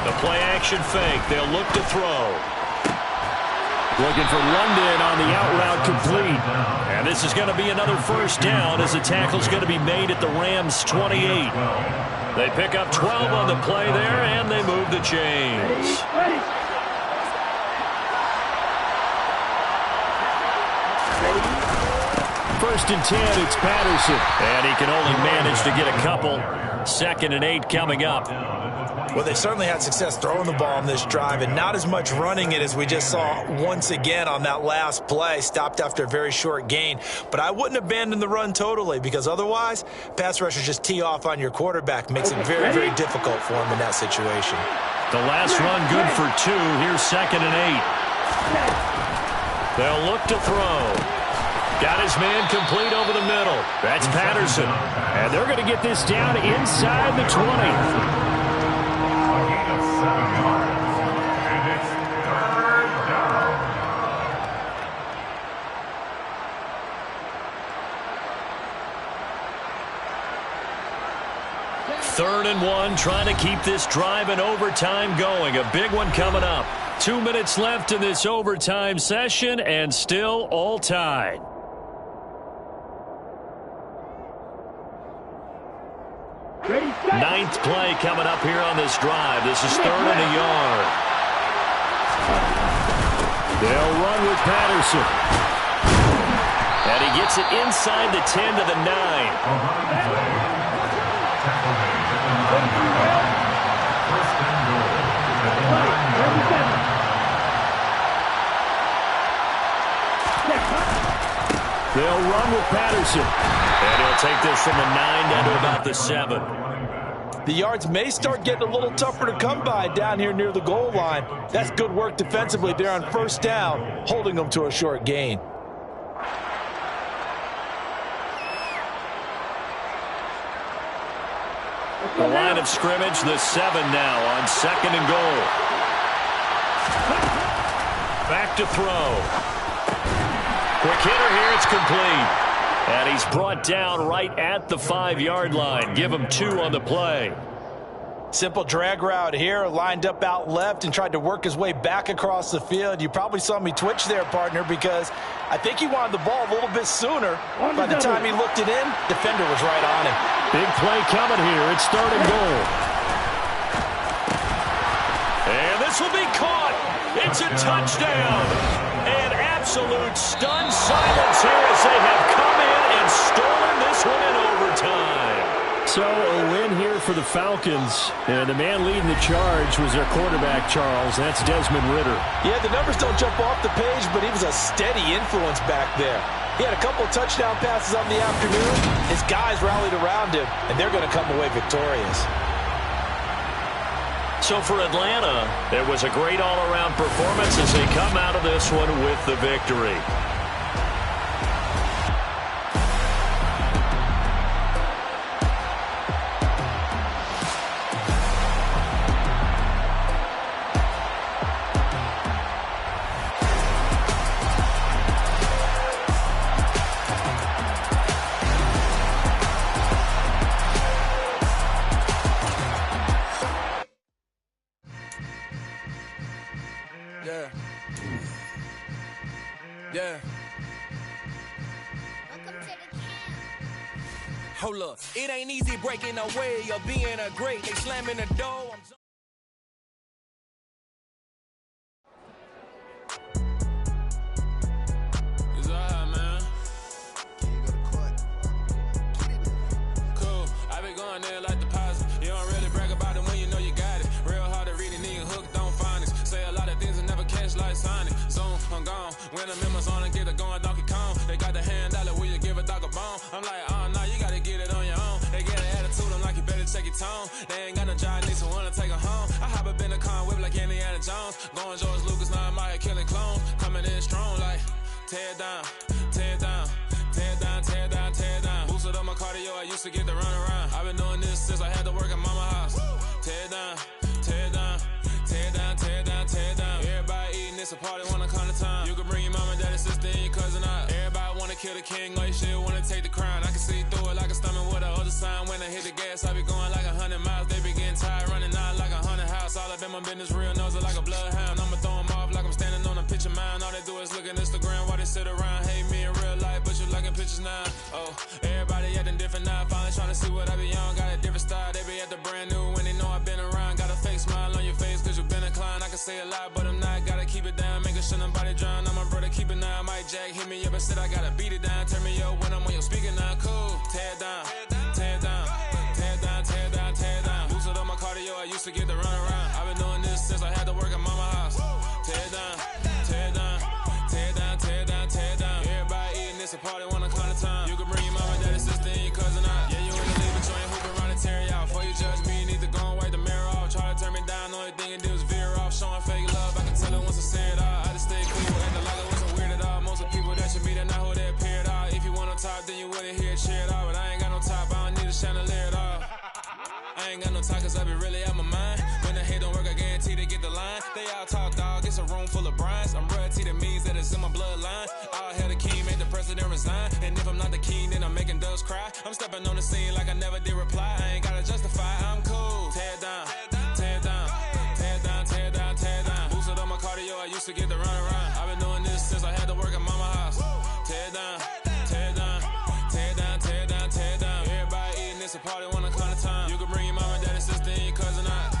The play action fake. They'll look to throw. Looking for London on the out route, complete. And this is going to be another first down as the tackle's going to be made at the Rams' 28. They pick up 12 on the play there, and they move the chains. First and 10, it's Patterson. And he can only manage to get a couple. 2nd and 8 coming up. Well, they certainly had success throwing the ball on this drive and not as much running it as we just saw once again on that last play. Stopped after a very short gain. But I wouldn't abandon the run totally because otherwise, pass rushers just tee off on your quarterback. Makes it very, very difficult for him in that situation. The last run good for 2. Here's 2nd and 8. They'll look to throw. Got his man complete over the middle. That's Patterson. And they're going to get this down inside the 20. Third and 1, trying to keep this drive in overtime going. A big one coming up. 2 minutes left in this overtime session, and still all tied. Ninth play coming up here on this drive. This is 3rd and a yard. They'll run with Patterson. And he gets it inside the 10 to the 9. They'll run with Patterson. And he'll take this from the 9 down to about the 7. The yards may start getting a little tougher to come by down here near the goal line. That's good work defensively there on first down, holding them to a short gain. The line of scrimmage, the 7 now on 2nd and goal. Back to throw. Quick hitter here, it's complete. And he's brought down right at the 5-yard line. Give him 2 on the play. Simple drag route here, lined up out left and tried to work his way back across the field. You probably saw me twitch there, partner, because I think he wanted the ball a little bit sooner. By the time he looked it in, defender was right on him. Big play coming here. It's 3rd and goal. And this will be caught. It's a touchdown. And absolute stunned silence here as they have come in and stolen this one in overtime. So a win here for the Falcons. And the man leading the charge was their quarterback, Charles. That's Desmond Ridder. Yeah, the numbers don't jump off the page, but he was a steady influence back there. He had a couple of touchdown passes on the afternoon. His guys rallied around him, and they're going to come away victorious. So for Atlanta, it was a great all-around performance as they come out of this one with the victory. Yeah. Hold up. It ain't easy breaking away or being a great. They slamming the door. It's alright, man. Can you go to court? Cool. I been going there like deposit. You don't really brag about it when you know you got it. Real hard to read a nigga hooked on finance. Say a lot of things and never catch like I'm gone. When the members on and get it going, Donkey Kong. They got the hand dollar, will you give a dog a bone? I'm like, oh, no, you gotta get it on your own. They get an attitude, I'm like, you better check your tone. They ain't got no job, need someone to take her home. I hop up in the car, whip like Indiana Jones. Going George Lucas, now I'm out here killing clones. Coming in strong like, tear it down, tear it down. Tear it down, tear it down, tear it down. Boosted up my cardio, I used to get to run around. I've been doing this since I had to work at mama house. Tear it down, tear it down, tear it down, tear it down, tear it down. Everybody eating, it's a party, wanna come to time. You can bring your mama, daddy, sister, and your cousin out. Everybody wanna kill the king, or you shit wanna take the crown. I can see through it like a stomach with a other sign. When I hit the gas, I be going like 100 miles. They be getting tired, running out like 100 house. All up in my business, real nose like a bloodhound. I'ma throw them off like I'm standing on a picture mound. All they do is look at Instagram while they sit around. Hate me in real life, but you liking pictures now. Oh, everybody acting different now. Finally trying to see what I be on. Got a different style, they be at the brand new when they know I've been around. Got a fake smile on your face cause you been inclined. I can say a lot, but I'm not. Gotta keep it down, making sure nobody drown. I'm my brother, keep it now. Mike Jack hit me up and said I gotta beat it down. Turn me up when I'm on your speaker now. Cool, tear it down, tear it down, tear it down, tear it down, tear it down. Boosted up my cardio, I used to get to run around. I've been doing this since I had to work at mama house. Tear it down, tear it down, tear it down, tear it down, tear it down. Everybody eating, it's a party, wanna come to time. You can bring your mama, daddy, sister, and your cousin out. Yeah, you in the league, but you ain't hooping around and tearing out. Before you judge me, you need to go and wipe the mirror off. Try to turn me down, only thing it did was veer off. Showing fake love, I can tell it once I say it all. I just stay cool, acting like I wasn't weird at all. Most of the people that you meet are not who they appear at all. If you want on top, then you wouldn't hear it cheer at all. But I ain't got no top, I don't need a chandelier at all. I ain't got no talk cause I be really out my mind. When the hate don't work, I guarantee they get the line. They all talk dog, it's a room full of brinds. I'm royalty, that means that it's in my bloodline. All hell the king, made the president resign. And if I'm not the king, then I'm making doves cry. I'm stepping on the scene like I never did reply. I ain't gotta justify, I'm cool. Tear it down, tear it down, tear it down, tear it down, tear it down. Boosted up my cardio, I used to get to run around. I've been doing this since I had to work at mama house. Tear it down, tear it down, tear it down, tear it down, tear it down. Everybody eating, it's a party, wanna come to time. You can bring your mama, daddy, sister, and your cousin out.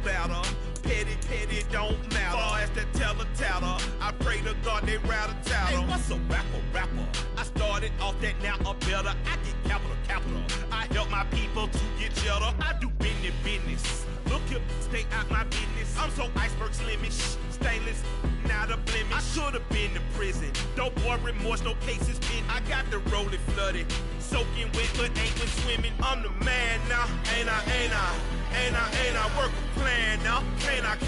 Better, petty, don't matter. Far as the teller, I pray to God they rattle tattle. Hey, what's a rapper? I started off that, now I'm better. I get capital. I help my people to get cheddar. I do business. Look here, stay out my business. I'm so iceberg slimish, stainless, not a blemish. I should've been in prison. Don't boy remorse, no cases pinned. I got the rolling flooded, soaking wet, but ain't been swimming. I'm the man now, ain't I? Work a plan now, can't I?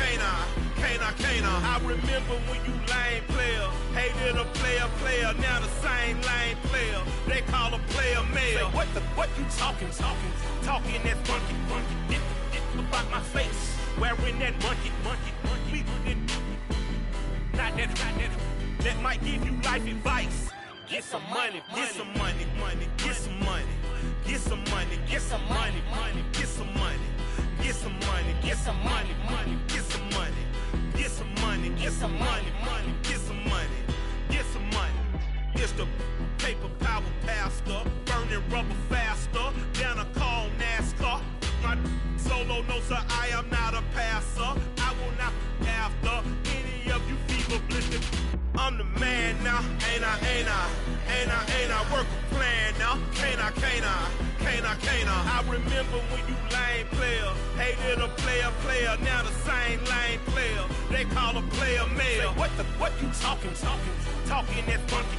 I remember when you lame player, hated a player, now the same lame player. They call a player mayor. Say, what you talking that funky, get about my face, wearing that monkey, not that, that might give you life advice. Get some money, get some money, get some money, get some money, get some money, get some money. Get some money, get some money, get some money, get some money, get some money, get some money, get some money. It's the paper power pastor, burning rubber faster, down a call NASCAR. My solo no sir, I am not a passer. I will not after any of you fever blistered. I'm the man now, ain't I? Work a plan now, can't I? I remember when you lame player, hated a player, now the same lame player. They call a player mayor. Say, what you talking that funky,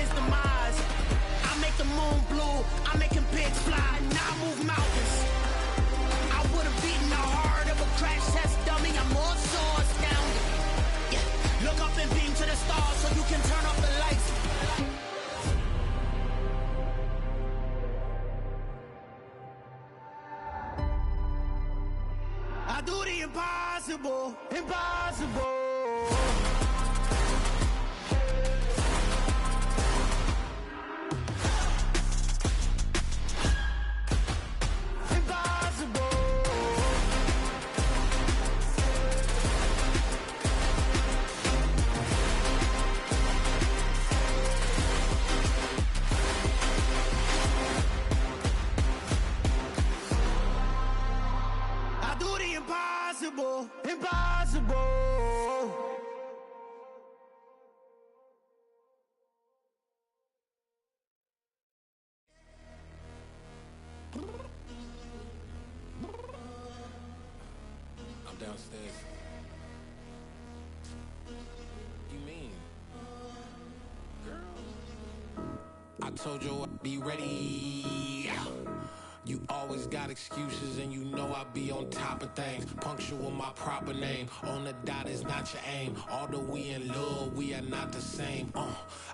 stars so you can turn off the lights. I do the impossible, impossible. Impossible, impossible. I'm downstairs. You mean? Girl, I told you I'd be ready. You always got excuses and you know I be on top of things. Punctual my proper name. On the dot is not your aim. Although we in love, we are not the same.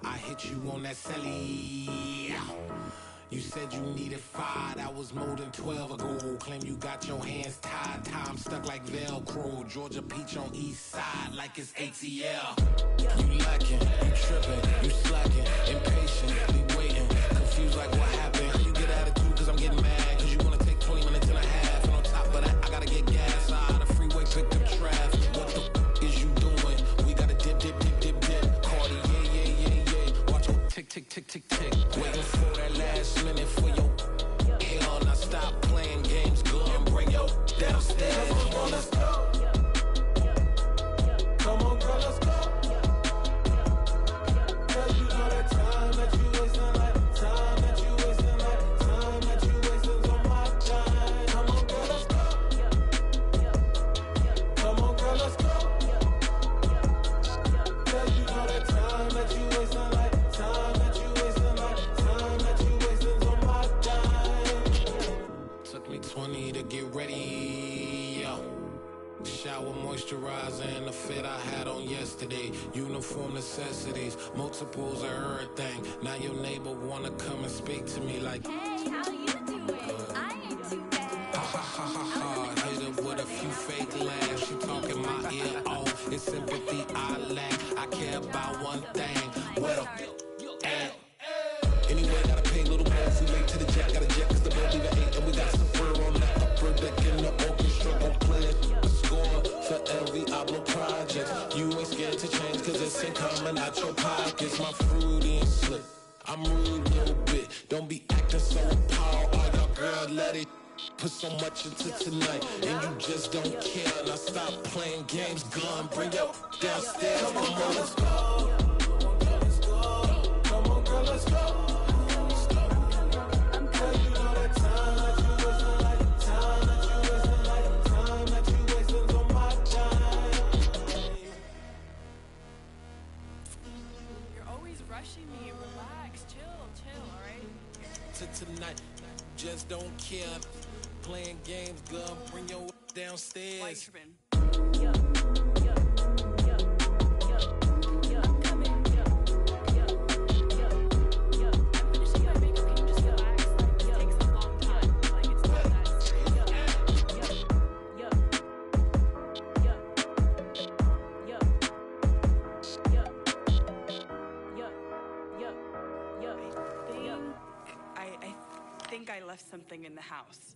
I hit you on that celly. You said you needed 5, that was more than 12 ago. Claim you got your hands tied, time stuck like Velcro. Georgia peach on east side like it's ATL. You lacking, you tripping, you slacking, impatient, be waiting, confused like what happened. You get attitude cause I'm getting mad, cause you wanna take 20 minutes and a half. And on top of that, I gotta get gas out of the freeway, pick up traffic. What the is you doing? We gotta dip, dip, dip, dip, dip. Cardi, yeah. Watch your tick, tick, tick, tick, tick. Waiting for that last minute for your hell. Now stop playing games, go and bring your downstairs. Come on, let's go. Come on, girl, let's go. Girl, you know that time that you wasting, like time that you wasting, like time that you wasting on my time. Come on, girl, let's go. Come on, girl, let's go. Girl, you know that time that you wasting, like time that you wasting, like time that you wasting on my time. Took me 20 to get ready, yo. Shower, moisturizer, and the fit I had on yesterday. Uniform necessities, multiples of everything. Now your neighbor wanna come and speak to me like, hey, how you doing? I ain't too bad. Ha ha ha ha ha. Hit her with a few fake laughs. She talking my ear off. It's sympathy I lack. I care about one thing. What up? Anyway, gotta pay a little more if we late to the jet. Gotta jet cause the boat leave at 8. And we got some fur on the upper deck in the orchestra. Gon' play a score for every Ablo project. You ain't scared to change cause it's ain't coming out your pockets. My fruity and slick. I'm rude a little bit. Don't be acting so appalled. All y'all girl, let it put so much into tonight. And you just don't care. Now stop playing games. Gun, bring your downstairs. Come on, let's go. Come on, girl, let's go. Me, relax, chill, alright? Tonight, just don't care. Playing games, girl, bring your downstairs. White tripping. I left something in the house.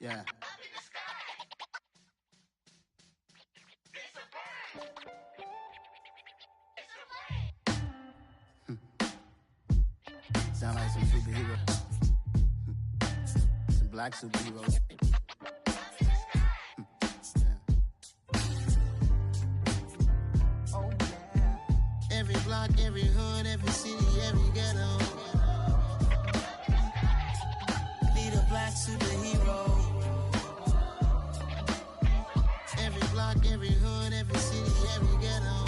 Yeah. Sound like some superhero. Some black superheroes. Oh yeah. Every block, every hood, every city, every ghetto. Black superhero. Every block, every hood, every city, every ghetto.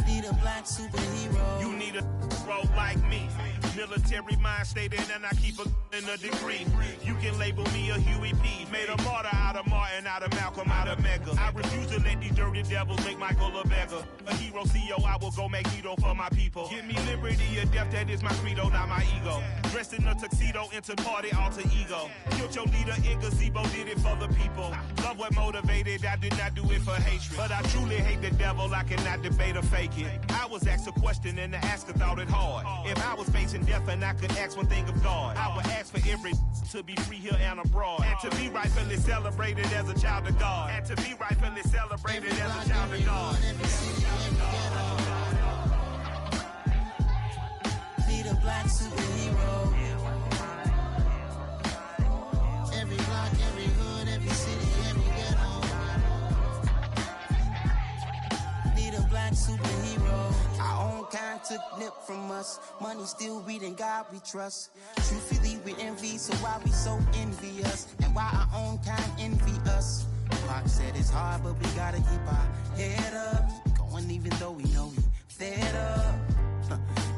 Need a black superhero. You need a bro like me. Military mind stated, and I keep in a degree. You can label me a Huey P. Made a martyr out of Martin, out of Malcolm, out of Mega. I refuse to let these dirty devils make Michael a beggar. A hero CEO, I will go Magneto for my people. Give me liberty or death, that is my credo, not my ego. Dressed in a tuxedo, into party, alter ego. Killed your leader in gazebo, did it for the people. Love what motivated, I did not do it for hatred. But I truly hate the devil, I cannot debate or fake it. I was asked a question and the asker thought it hard. If I was facing death and I could ask one thing of God, I would ask for every to be free here and abroad. And to be rightfully celebrated as a child of God. And to be rightfully celebrated as a child of God. Need a black superhero. Every block, every hood, every city, every ghetto. Need a black superhero. Our own kind took nip from us. Money still reading God we trust. Truthfully we envy, so why we so envious? And why our own kind envy us? Pac said it's hard, but we gotta keep our head up. Going even though we know we fed up.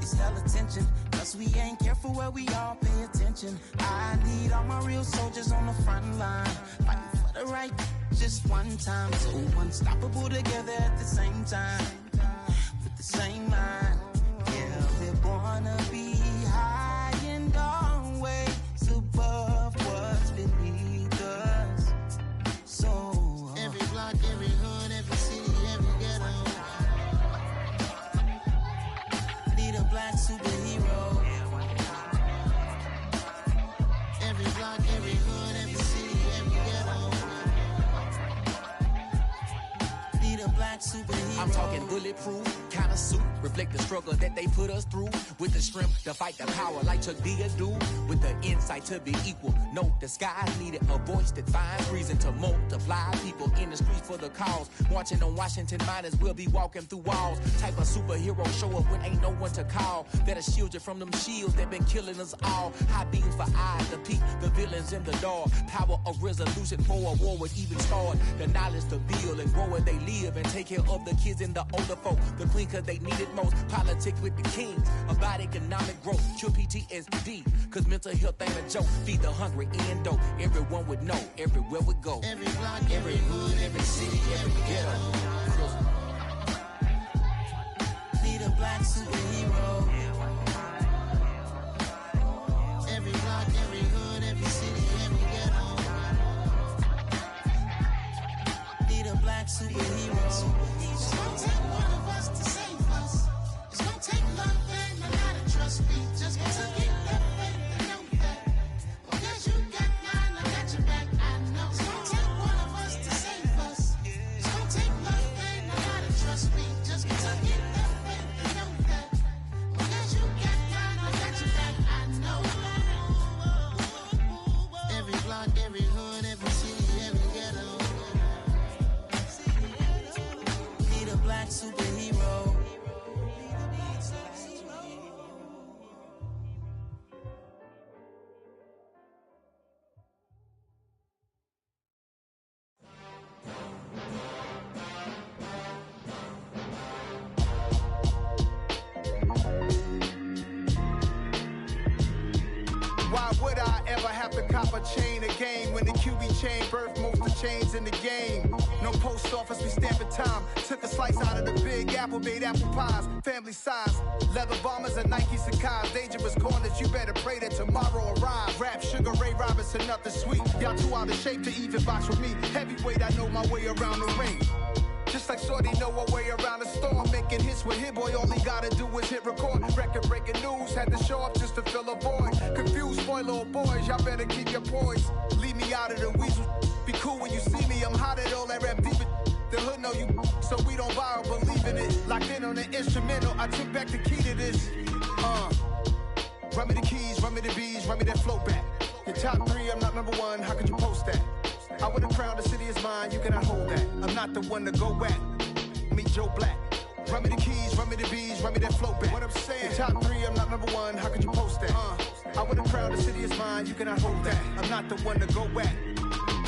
It's hell attention, cause we ain't careful where we all pay attention. I need all my real soldiers on the front line, fighting for the right just one time. So unstoppable together at the same time, with the same mind. Yeah, we're gonna be high and always above what's beneath us. So every block, every hood, every city, every ghetto. Need a black superhero. Every block, every hood, every city, every ghetto. Need a black superhero. I'm talking bulletproof kind of suit, reflect the struggle that they put us through, with the strength to fight the power like Chuck D do, with the insight to be equal. No disguise needed, a voice that finds reason to multiply people in the streets for the cause. Marching on Washington, might as well be walking through walls. Type of superhero show up when ain't no one to call. That'll shield you from them shields that been killing us all. High beams for eyes to peek the villains in the dark. Power of resolution for a war would even start. The knowledge to build and grow where they live and take care of the kids and the older folk. The queen cause they need it most. Politics with the kings about economic growth. Cure PTSD cause mental health ain't a joke. Feed the hungry and dope. Everyone would know everywhere we go. Every block, every hood, every city, every ghetto. Need a black superhero. Every block, every hood, every city, every ghetto. Need a black superhero. It's gonna take one of us to save us. It's gonna take love and a lot of trust. Me just to get that faith and know that. Because you got mine, I got your back. I know it's gonna take one of us to save us. It's gonna take love and a lot of trust. Me just to get that faith and know that. Because you got mine, I got your back. I know. Every block, every hood, every city, every ghetto. Need a black superhero. Why would I ever have to cop a chain again when the QB chain birthed most of the chains in the game? No post office, we stamping time. Took a slice out of the big apple, made apple pies, family size. Leather bombers and Nike Sacai's. Dangerous corners, you better pray that tomorrow arrives. Rap, Sugar Ray Robinson, nothing sweet. Y'all too out of shape to even box with me. Heavyweight, I know my way around the ring. Just like Shorty know her way around the storm. Making hits with Hit Boy, all he gotta do is hit record. Record breaking news, had to show up just to fill a void. Confused, spoiler boys, y'all better keep your poise. Leave me out of the weasel. Be cool when you see me, I'm hot at all that rap deep. The hood know you, so we don't borrow, believe in it. Locked in on the instrumental, I took back the key to this. Run me the keys, run me the bees, run me that flow back. Your top three, I'm not number one, how could you post that? I would have crowned the city is mine, you cannot hold that. I'm not the one to go back. Meet Joe Black. Run me the keys, run me the bees, run me that flow back. What I'm saying, your top three, I'm not number one, how could you post that? I would have crowned the city is mine, you cannot hold that. I'm not the one to go back.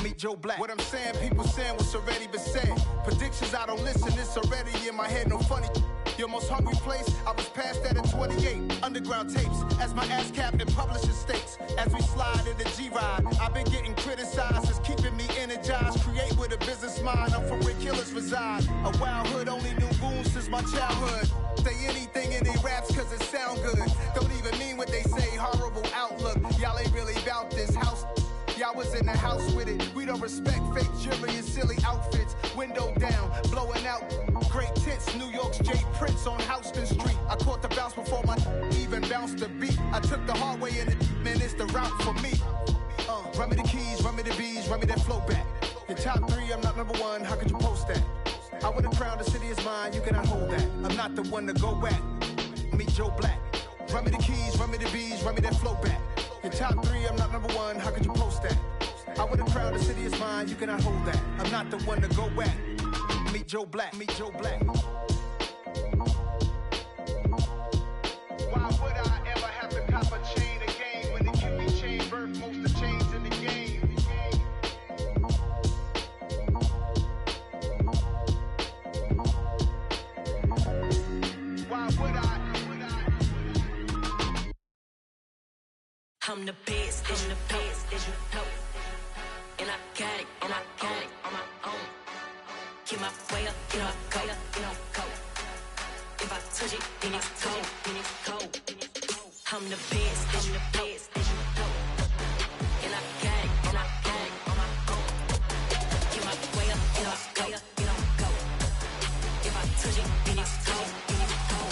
Meet Joe Black. What I'm saying, people saying what's already been said. Predictions, I don't listen, it's already in my head, no funny. Your most hungry place, I was past that at 28. Underground tapes, as my ass cap in publishing states. As we slide in the G-Ride, I've been getting criticized as keeping me energized. Create with a business mind, I'm for where killers reside. A wild hood, only knew goons since my childhood. Say anything in they raps cause it sound good. Don't even mean what they say, horrible outlook. Y'all ain't really about this house. Y'all was in the house with it. We don't respect fake jewelry and silly outfits. Window down, blowing out great tits. New York's J. Prince on Houston Street. I caught the bounce before my even bounced the beat. I took the hard way in it, man, it's the route for me. Run me the keys, run me the bees, run me that flow back. Your top three, I'm not number one, how could you post that? I would have crowned the city is mine, you cannot hold that. I'm not the one to go back. Meet Joe Black. Run me the keys, run me the bees, run me that flow back. Your top three, I'm not number one, how could you post that? I would have crowned the city is mine, you cannot hold that. I'm not the one to go back. Meet Joe Black, meet Joe Black. Why would I ever have to cop a chain again when the QB chain birthed most of chains in the game? Why would I? I'm the best, I'm the best, as you know. And I got it, and I got it on my own. Get my way up, get my go, get on go. If I touch it, then it's cold, then it's cold. I'm the best, I'm the best, as you know. And I got it, and I got it on my own. Get my way up, get my go, get on go. If I touch it, then it's cold, then it's cold.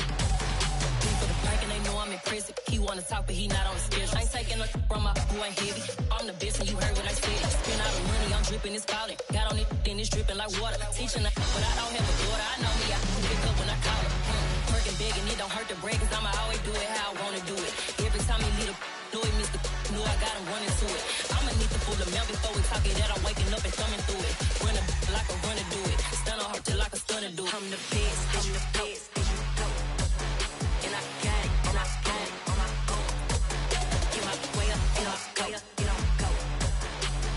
For the bank and they know I'm in prison. He wanna talk, but he not on the schedule. I ain't taking no from my who ain't heavy. I'm the best and you heard what I said. Spend all the money, I'm dripping, it's falling. Got on it, then it's dripping like water. Teaching but I don't have a daughter. I know me, I can pick up when I call her. Working big and it don't hurt to break, cause I'ma always do it how I wanna do it. Every time he lead a do it, Mr. Knew I got him running to it. I'ma need to pull the mail before we talk it that I'm waking up and thumbing through it. Run a like a runner do it. Stun on her till like a stunner do it. I'm the best, I'm the best. And I got it, and I got it on my own. Get my way up, get on go, get on go.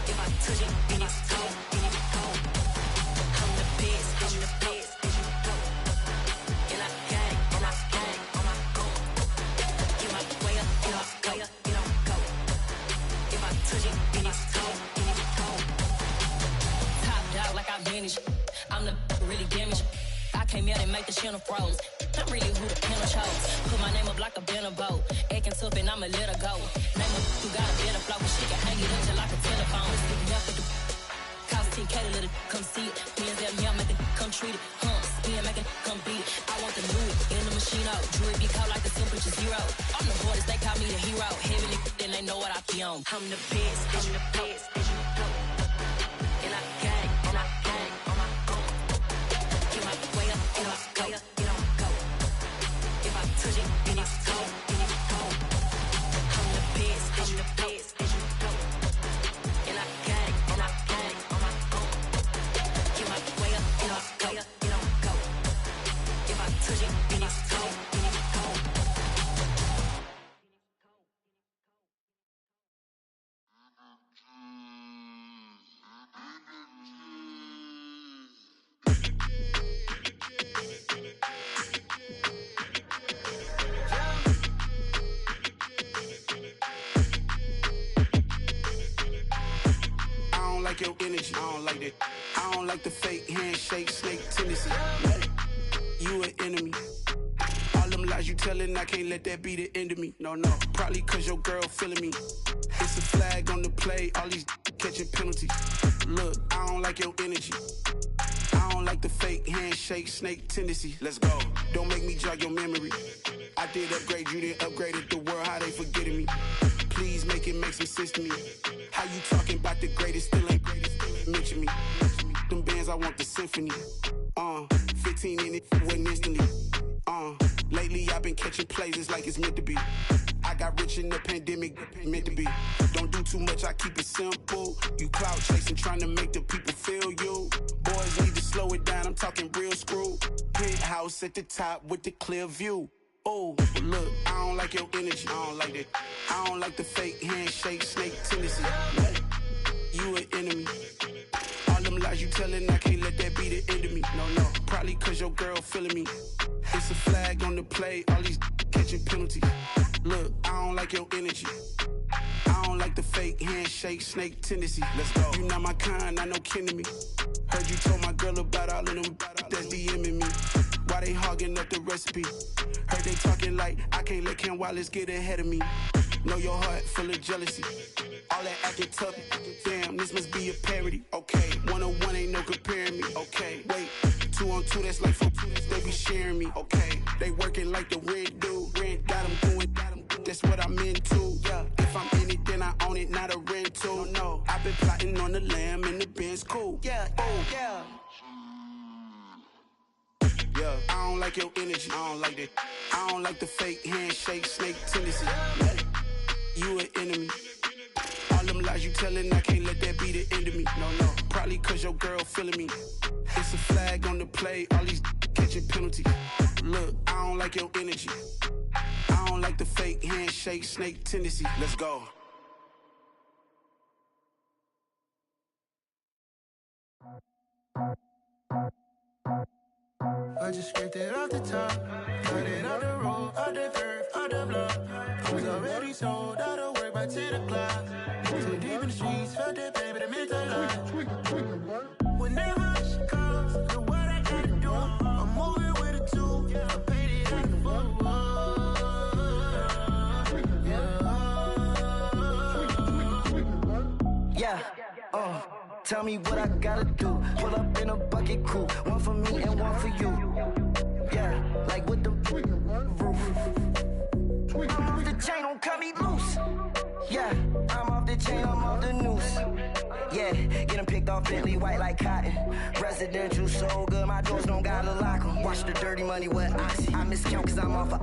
If I touch it, then it's cold, then it's cold. I'm the best, I'm the best. And I got it, and I got it on my own. Get my way up, get on go, get on go. If I touch it, then it's cold, then it's cold. Top dog like I manage. I'm the really damaged. I came out and make the channel froze. I'm really who the panel chose. Put my name up like a banner boat. Acting tough and I'ma let her go. Name her who got a better flow, but she can hang it up just like a telephone. Sticking up with the cost 10K to let it come see it. Me and them, yeah, make it come treat it. Spin, make it come beat it. I want the Louis in the machine out. Jewelry be cold like the temperature zero. I'm the hardest, they call me the hero. Heavily, then they know what I be on. I'm the best, I'm the best, as you know. And I got it, and I got it on my own. Get my way up, get on go, get on go. If I touch it, then it's cold, then it's cold. I'm the best, I'm the best, as you know. And I got it, and I got it on my own. Get my way up, get on go, get on go. If I touch it, then it's cold, then it's cold. I don't like your energy, I don't like that. I don't like the fake handshake, snake tendency. You an enemy. All them lies you telling, I can't let that be the end of me. No, probably cause your girl feeling me. It's a flag on the play, all these catching penalties. Look, I don't like your energy. I don't like the fake handshake, snake tendency. Let's go. Don't make me jog your memory. I did upgrade, you didn't upgrade it. The world, how they forgetting me. Please make it make some sense to me. How you talking about the greatest, still ain't greatest? Mention me. Them bands, I want the symphony. 15 in it, went instantly. Lately I've been catching plays, it's like it's meant to be. I got rich in the pandemic, meant to be. Don't do too much, I keep it simple. You clout chasing, trying to make the people feel you. Boys need to slow it down, I'm talking real screw. Penthouse at the top with the clear view. Oh, look, I don't like your energy, I don't like that. I don't like the fake handshake, snake tendency. You an enemy. All them lies you telling, I can't let that be the end of me. No, probably cause your girl feeling me. It's a flag on the play, all these catching penalties. Look, I don't like your energy. I don't like the fake handshake, snake tendency. Let's go. You not my kind, I know kin to me. Heard you told my girl about all of them that's DMing me. Why they hogging up the recipe? Heard they talking like I can't let Ken Wallace get ahead of me. Know your heart full of jealousy. All that acting tough, damn, this must be a parody. Okay, 1-on-1 ain't no comparing me. Okay, wait, 2-on-2, that's like 4, they be sharing me. Okay, they working like the rent do. Rent got them going, that's what I'm into. Yeah, if I'm in it, then I own it, not a rental. No, I've been plotting on the lamb and the Benz cool. Yeah, oh, yeah. Yeah, I don't like your energy. I don't like that. I don't like the fake handshake, snake tendency. Yeah. You an enemy. All them lies you telling, I can't let that be the end of me. No, probably cause your girl feeling me. It's a flag on the play, all these catching penalties. Look, I don't like your energy. I don't like the fake handshake, snake tendency. Let's go. I just scraped it off the top, got it on the road, on the curve, on the block. I was already sold out of work by 10 o'clock. Too deep in the streets, felt that pain, but it meant a lot. Whenever she calls, do what I gotta do. I'm moving with a two, I paid it out the full. Yeah, tell me what I gotta do. Pull up in a bucket crew, one for me and one for you. Yeah, like with the roof. I'm off the chain, don't cut me loose. Yeah, I'm off the chain, I'm off the noose. Yeah, get them picked off Bentley, white like cotton. Residential so good, my doors don't gotta lock them. Watch the dirty money with oxy. I miscount cause I'm off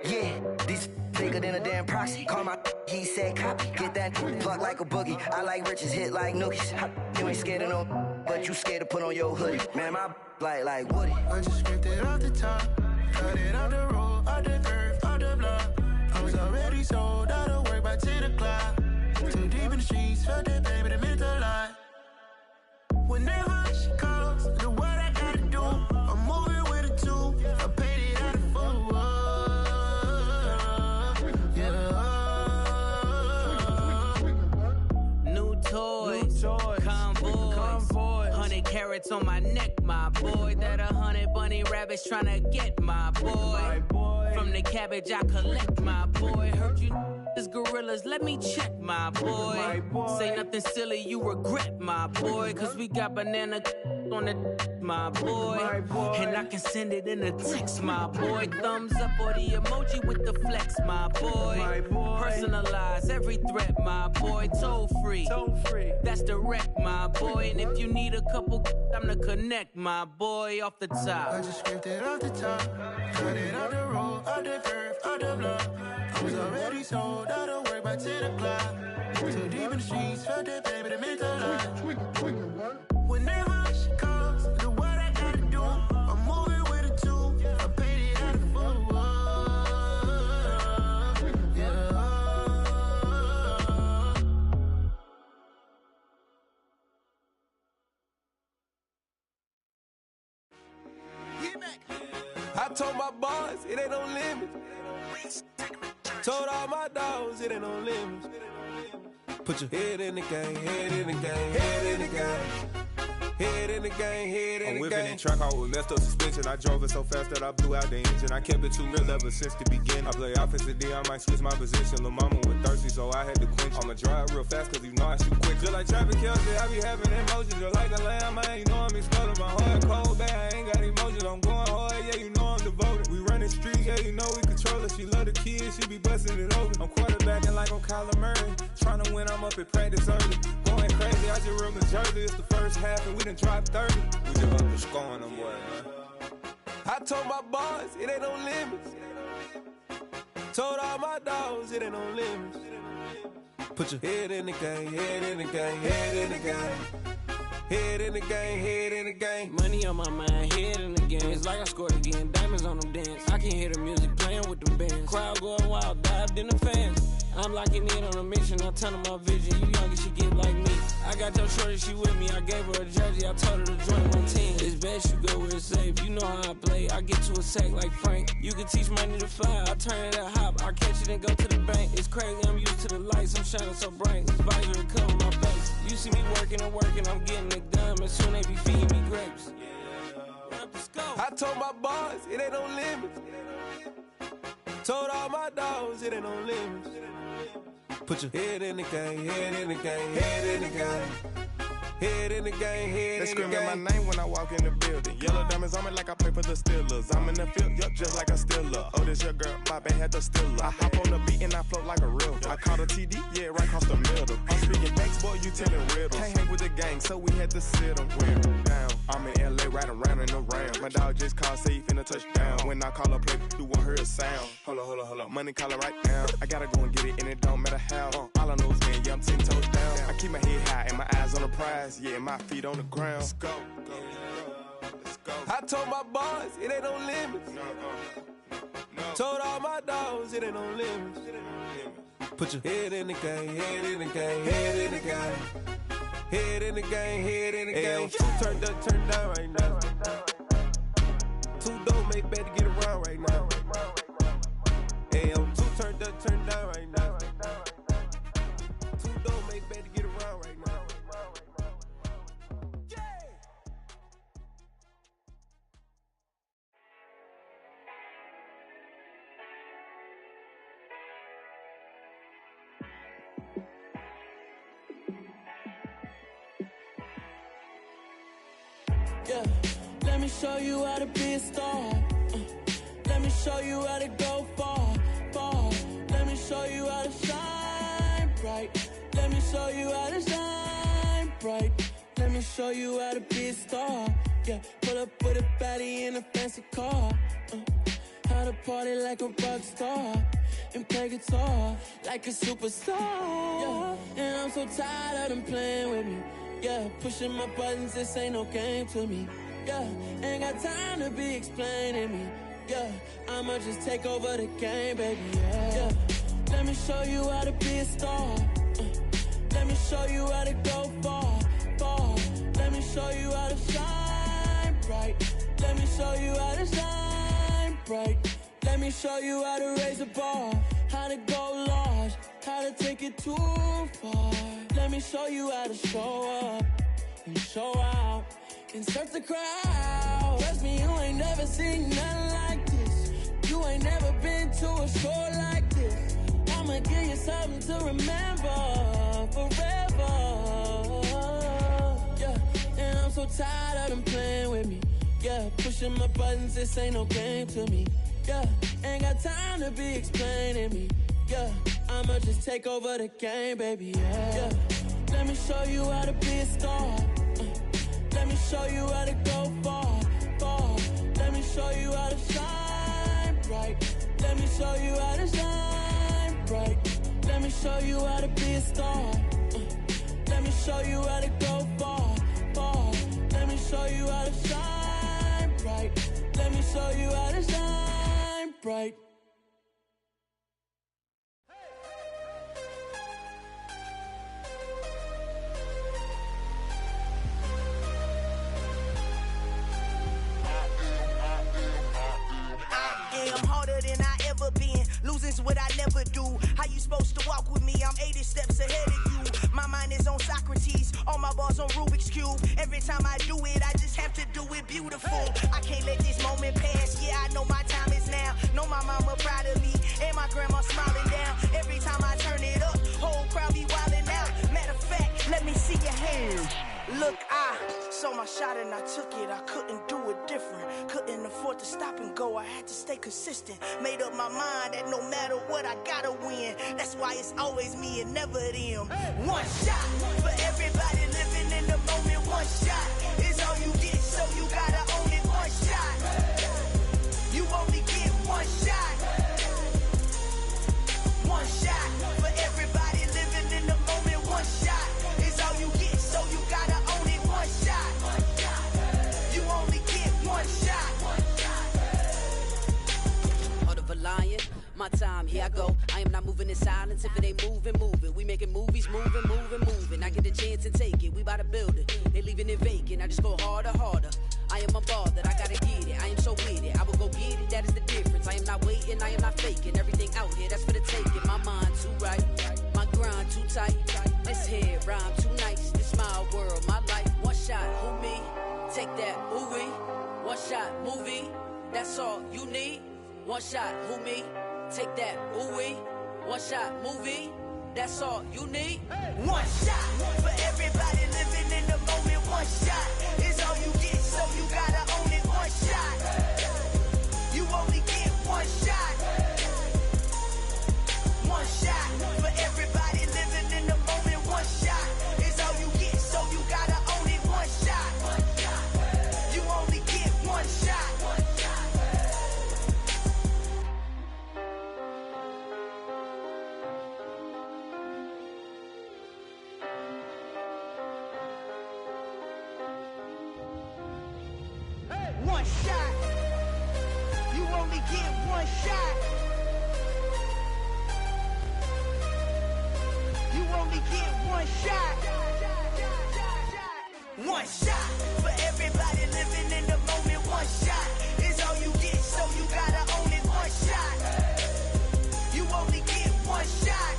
yeah, these bigger than a damn proxy. Call my he said copy. Get that plug like a boogie. I like riches, hit like nookies. You ain't scared of no, but you scared to put on your hoodie. Man, my like Woody. I just scraped it off the top, got it on the road, on the curve, on the block. I was already sold out of work by 10 o'clock. Too deep in the streets, felt that pain, but it meant a lot. Whenever she calls, do what I gotta do. I'm moving with a two, I paid it out of full. Toys, convoy, 100 carats on my neck, my boy. That 100 bunny rabbits tryna get my boy. From the cabbage I collect, my boy. Heard you is gorillas, let me check, my boy. Say nothing silly, you regret, my boy. Cause we got banana on the my boy. And I can send it in a text, my boy. Thumbs up or the emoji with the flex, my boy. Personalize every threat, my boy. Toll free. That's direct, my boy. And if you need a couple, I'm the connect, my boy. Off the top. I just scraped it off the top, got it on the road, on the curve, on the block. I was already sold out of work by 10 o'clock. Too deep in the streets, felt that pain, but it meant a lot. Whenever she calls, do what I gotta do. I'm moving with a two, I paid it out of full. I told my boys, it ain't no limits. Told all my dogs, it ain't no limits. Put your head in the game, head in the game, head in the game. Head in the game, head in the game. I'm whipping in track out with messed up suspension. I drove it so fast that I blew out the engine. I kept it too real ever since the beginning. I play offensive D, I might switch my position. Lil' mama was thirsty, so I had to quench. I'ma drive real fast, cause you know I shoot quick. Just like Travis Kelce, I be having emotions. Just like a lamb, man, you know I'm exploding. My heart cold, bad, I ain't got emotions. I'm going hard, yeah, you know I'm devoted. We running streets, yeah, you know we control it. She love the kids, she be busting it over. I'm quarterbacking like I'm Kyler Murray. Trying to win, I'm up at practice early. Going crazy, I just real the jersey. It's the first half, and we done dropped 30. We just up and scoring them, boy, man. I told my boys, it ain't no limits. Told all my dogs, it ain't no limits. Put your head in the game, head in the game, head in the game. Head in the game, head in the game. Money on my mind, head in the game. It's like I scored again, diamonds on them dance. I can hear the music playing with them bands. Crowd going wild, dived in the fans. I'm locking in on a mission, I'm turning my vision. You young and she get like me. I got your shorty, she with me. I gave her a jersey, I told her to join my team. It's best you go where it's safe. You know how I play. I get to a sack like Frank. You can teach money to fly. I turn it at hop. I catch it and go to the bank. It's crazy, I'm used to the lights. I'm shining so bright. This visor will cover my face. You see me working and working. I'm getting it done. And soon they be feeding me grapes. I told my boys it ain't no limits. Told all my dogs it ain't no limits. Put your head in the game, head in the game, head in the game. Head in the game, head in the game. They screaming my name when I walk in the building. Yellow diamonds on me like I play for the Steelers. I'm in the field, yup, just like a Steeler. Oh, this your girl, my band had the Steeler. I hop on the beat and I float like a river. I caught a TD, yeah, right across the middle. I'm speaking thanks, boy, you telling riddles. Can't hang with the gang, so we had to sit them down. I'm in LA, riding around in the ram. My dog just called, say he finna touchdown. When I call a play, you won't hear a sound. Hold up, money calling right now. I gotta go and get it, and it don't matter how. All I know is man, yeah, I'm 10 toes down. I keep my head high and my eyes on the prize. Yeah, my feet on the ground. Let's go. I told my boys it ain't no limits. Told all my dogs it ain't no limits. Put your head in the game, head in the game, head in the game. Head in the game, head in the game. Turned up, turned down right now. Two dope make better get around right now. Hey, I'm two turned up, turned down right now. Two dope make better get around right now. Yeah, let me show you how to be a star. Let me show you how to go far, far. Let me show you how to shine bright. Let me show you how to shine bright. Let me show you how to be a star. Yeah, pull up with a baddie in a fancy car. How to party like a rock star and play guitar like a superstar. Yeah, and I'm so tired of them playing with me. Yeah, pushing my buttons, this ain't no game to me. Yeah, ain't got time to be explaining me. Yeah, I'ma just take over the game, baby. Yeah, let me show you how to be a star. Let me show you how to go far, far. Let me show you how to shine bright. Let me show you how to shine bright. Let me show you how to raise the bar, how to go large, how to take it too far. Let me show you how to show up and show out and surf the crowd. Trust me, you ain't never seen nothing like this. You ain't never been to a show like this. I'ma give you something to remember forever. Yeah, and I'm so tired of them playing with me. Yeah, pushing my buttons, this ain't no game to me. Yeah, ain't got time to be explaining me. Yeah, I'ma just take over the game, baby. Yeah, let me show you how to be a star. Let me show you how to go far, far. Let me show you how to shine bright. Let me show you how to shine bright. Let me show you how to be a star. Let me show you how to go far, far. Let me show you how to shine bright. Let me show you how to shine bright. I'm harder than I ever been. Losing's what I never do. How you supposed to walk with me? I'm 80 steps ahead of you. My mind is on Socrates. All my bars on Rubik's Cube. Every time I do it, I just have to do it beautiful. I can't let this moment pass. Yeah, I know my time is now. Know my mama proud of me. And my grandma smiling down. Every time I turn it up, whole crowd be wildin' out. Matter of fact, let me see your hands. Look, I saw my shot and I took it. I couldn't do it different. Couldn't afford to stop and go. I had to stay consistent. Made up my mind that no matter what, I gotta win. That's why it's always me and never them. One shot for everybody living in the moment. One shot is all you get, so you gotta own it. One shot. You only get one shot. One shot for everybody living in the moment. One shot is all you get, so you gotta own it. One shot. You only get one shot. Heart of a lion, my time, here I go. I am not moving in silence if it ain't moving. We making movies, moving. I get the chance to take it, we bout to build it. They leaving it vacant, I just go harder. I am unbothered, I gotta get it. I am so with it, I will go get it, that is the difference. I am not waiting, I am not faking. Everything out here, that's for the taking. My mind too right, my grind too tight. This head rhyme too nice, this my world, my life. One shot, who me? Take that, ooh-wee. One shot, movie, that's all you need. One shot, who me? Take that, ooh-wee. One shot, movie, that's all you need. One shot for everybody living in the moment. One shot is all you get, so you gotta own it. One shot, you only get one shot. One shot for everybody living in the moment. One shot is all you get, so you gotta own it. One shot, you only get one shot. One shot. You only get one shot. You only get one shot. One shot for everybody living in the moment. One shot is all you get, so you gotta own it. One shot. You only get one shot.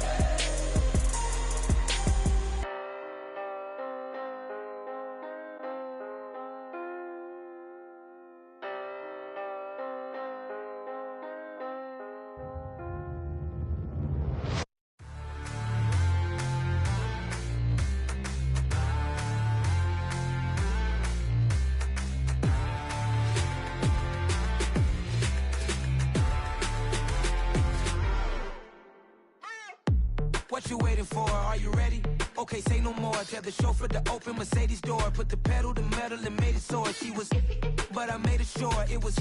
What you waiting for? Are you ready? Okay, say no more. Tell the chauffeur to open Mercedes door. Put the pedal to metal and made it soar. She was, but I made it sure it was.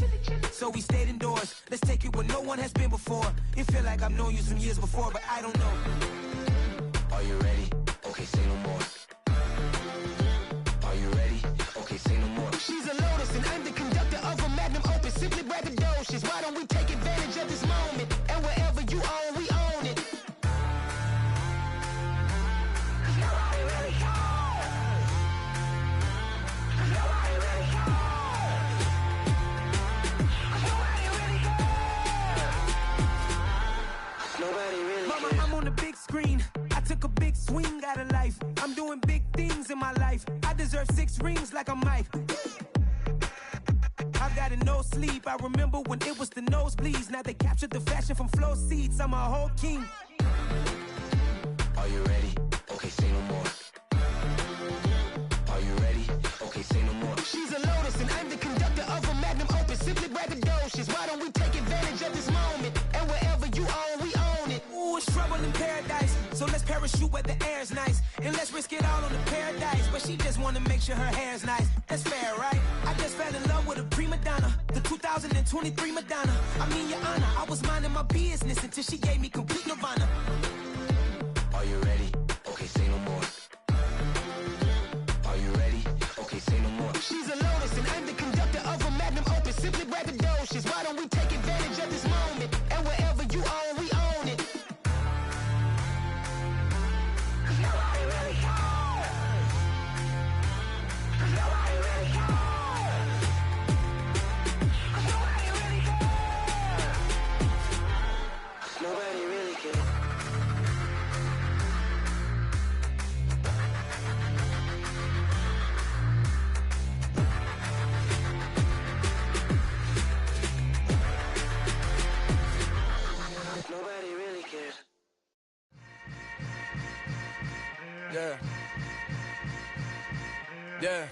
So we stayed indoors. Let's take it where no one has been before. It feel like I've known you some years before, but I don't know. Are you ready? Okay, say no more. Are you ready? Okay, say no more. She's a Lotus and I'm the conductor of a Magnum Opus. Simply braggadocious. Why don't we take advantage of this moment? And wherever you own, we own it. Mama, I'm on the big screen. I took a big swing out of life. I'm doing big things in my life. I deserve 6 rings like I'm Mike. I've got no sleep. I remember when it was the nosebleeds. Now they captured the fashion from flow seats. I'm a whole king. Are you ready? Okay, say no more. Are you ready? Okay, say no more. She's a Lotus and I'm the conductor of a Magnum Opus. Simply braggadocious. Why don't we take advantage of this moment? And wherever you own, we own it. Ooh, it's trouble in paradise. So let's parachute where the air's nice. And let's risk it all on the paradise. But she just wanna make sure her hair's nice. That's fair, right? I just fell in love with a prima donna. The 2023 Madonna. I mean, your honor, I was minding my business until she gave me complete nirvana. Are you ready? Okay, say no more. Are you ready? Okay, say no more. She's a Lotus and I'm the conductor of a Magnum Opus. Simply braggadocious. Why don't we take advantage of this moment? And wherever you own, we own it. Nobody really cares. Nobody really cares. Nobody really cares. Nobody really cares. Nobody really cares. Yeah. Yeah.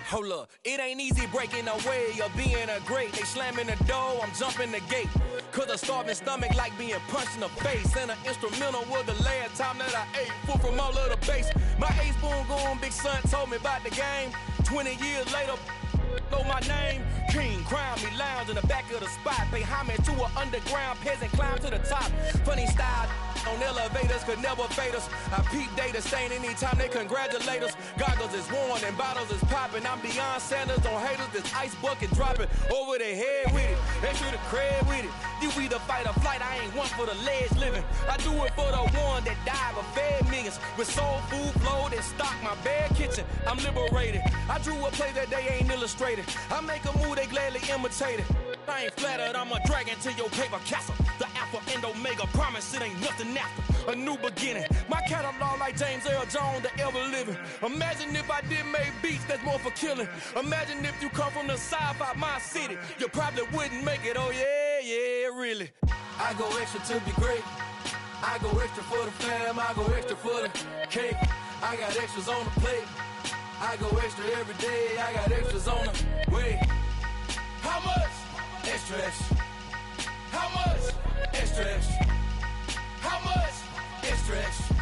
Hold up, it ain't easy breaking away or being a great. They slamming the door, I'm jumping the gate. Cause a starving stomach like being punched in the face. And an instrumental was the last time that I ate food from all of the bass. My A-spoon going, big son told me about the game. 20 years later, know my name. King, crown me, lounge in the back of the spot. Pay homage to an underground peasant, climb to the top. Funny style, On elevators could never fade us. I peep data stain anytime they congratulate us. Goggles is worn and bottles is popping. I'm Deion Sanders on haters. This ice bucket dropping over their head with it. Extra the cred with it. You either fight or flight. I ain't one for the ledge living. I do it for the one that died but fed millions. With soul food flowed and stocked my bare kitchen. I'm liberated. I drew a play that they ain't illustrated. I make a move they gladly imitate it. I ain't flattered, I'm a dragon to your paper castle. The Alpha and Omega, promise it ain't nothing after. A new beginning. My catalog like James Earl Jones, the ever living. Imagine if I did make beats that's more for killing. Imagine if you come from the sci-fi, my city. You probably wouldn't make it, oh yeah, really. I go extra to be great. I go extra for the fam, I go extra for the cake. I got extras on the plate. I go extra every day, I got extras on the way. How much? Extra, extra. How much? Extra, extra. How much? Extra, extra.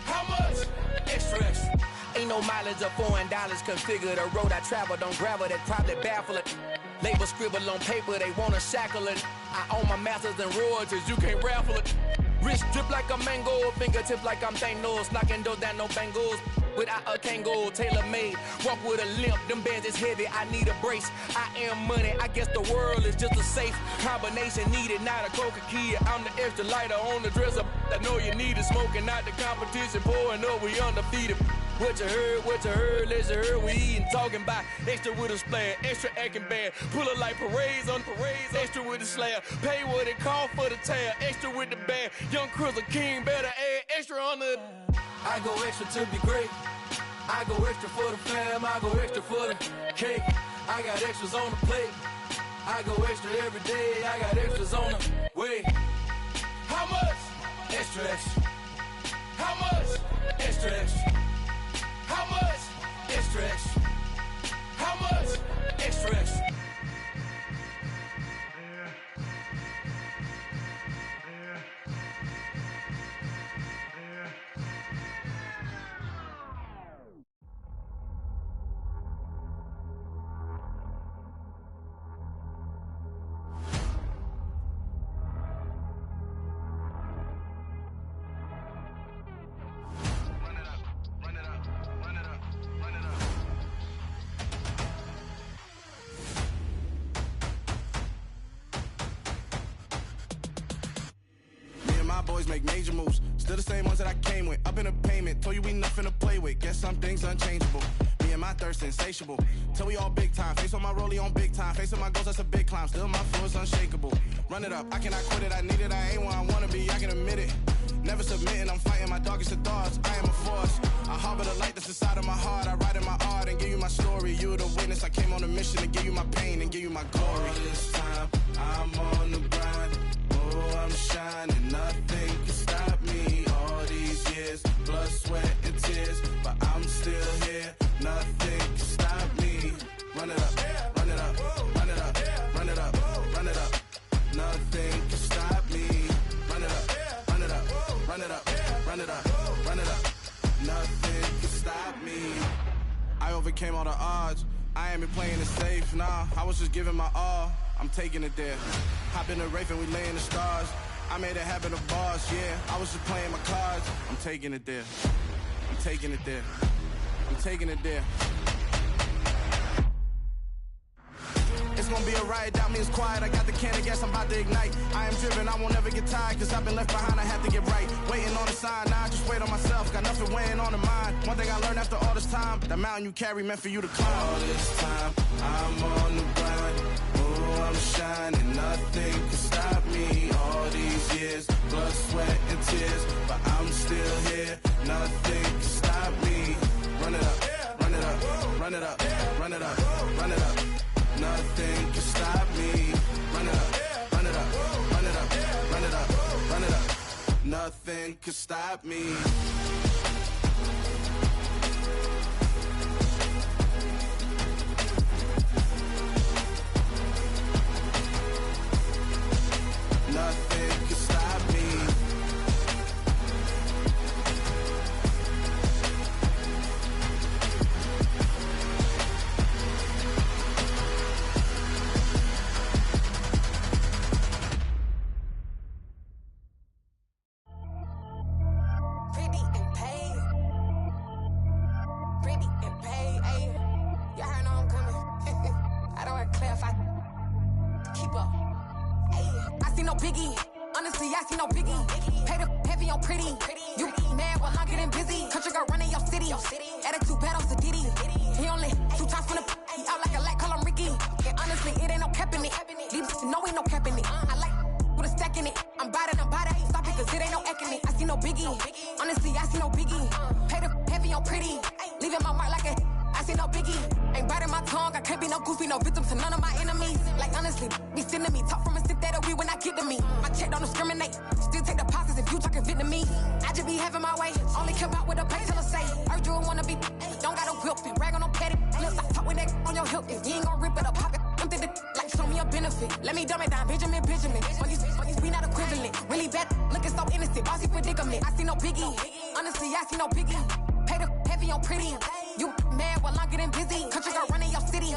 How much? Extra, extra. Ain't no mileage of $4 configure the road I travel. Don't gravel that probably baffle it. Label scribble on paper, they wanna shackle it. I own my masters and royalties, you can't raffle it. Wrist drip like a mango, fingertips like I'm Thanos. Knocking doors down, no bangles. Without a Kango, tailor-made. Walk with a limp, them bands is heavy, I need a brace. I am money, I guess the world is just a safe combination needed, not a coca key. I'm the extra lighter on the dresser. I know you need it, smoking out the competition, pouring up, we undefeated. What you heard, let's hear we eatin', talking about extra with a splash, extra acting bad. Pull it like parades on parades, extra with the slab. Pay what it cost for the tab, extra with the bag. Young Chris, a king, better add extra on the. I go extra to be great. I go extra for the fam, I go extra for the cake. I got extras on the plate. I go extra every day, I got extras on the way. How much? Extra, extra. How much? Extra, extra. How much? Extra, extra. How much? Extra, extra. Boys make major moves, still the same ones that I came with. Up in the payment, told you we nothing to play with. Guess some things unchangeable. Me and my thirst insatiable. Till we all big time. Face on my rollie on big time. Facing my goals, that's a big climb. Still my flow is unshakable. Run it up, I cannot quit it. I need it, I ain't where I wanna be. I can admit it. Never submitting, I'm fighting my darkest of thoughts. I am a force. I harbor the light that's inside of my heart. I write in my art and give you my story. You the witness. I came on a mission to give you my pain and give you my glory. All this time, I'm on the grind. Oh, I'm shining. Nothing can stop me. All these years, blood, sweat, and tears, but I'm still here. Nothing can stop me. Run it up, run it up, run it up, run it up, run it up. Nothing can stop me. Run it up, run it up, run it up, run it up, run it up. Nothing can stop me. I overcame all the odds. I ain't been playing it safe, nah. I was just giving my all. I'm taking it there. Hop in the Wraith and we lay in the stars. I made it happen, a boss, yeah. I was just playing my cards. I'm taking it there. I'm taking it there. I'm taking it there. It's gonna be a riot, doubt me it's quiet. I got the can of gas, I'm about to ignite. I am driven, I won't ever get tired, cause I've been left behind, I have to get right. Waiting on the sign, now I just wait on myself. Got nothing weighing on the mind. One thing I learned after all this time, the mountain you carry meant for you to climb. All this time, I'm on the grind. Oh, I'm shining, nothing can stop me. All these years, blood, sweat, and tears, but I'm still here. Nothing can stop me. Run it up, run it up, run it up, run it up, run it up. Nothing can stop me. Run it up, run it up, run it up, run it up, run it up. Nothing can stop me. Nothing can stop me. Pretty and paid. Pretty and paid, ayy. Y'all heard I'm coming. I don't want to clarify. Keep up. Ayy. I see no biggie. Honestly, I see no biggie. Pay the heavy on pretty. You mad while I'm getting busy. Country girl running your city. Attitude bad on Diddy. He only 2 times from the he out like a light, call him Ricky. And honestly, it ain't no cap in it. These no ain't no cap in it. I like with a stack in it. I'm bad. Stop it, cause it ain't no acting it. I see no biggie. Honestly, I see no biggie. Pay the heavy on pretty. Leaving my mark like a I see no biggie. Ain't biting my tongue. I can't be no goofy, no victim to none of my enemies. Like honestly, be sending me talk from a sip that we when I get to me. My check don't discriminate. Still take deposits if you talking Vietnamese. I just be having my way. Only come out with a pay till I say. Heard you wanna be. Don't got a whip and brag on no petty. Let's stop talk with that on your hip. If you ain't gon' rip it up, pop it. Empty the like show me a benefit. Let me dumb it down, Benjamin. We not equivalent. Really bad, looking so innocent. Bossy predicament. I see no biggie. Honestly, I see no biggie. Pay the heavy on pretty. You mad while I'm getting busy. Country girl running your city.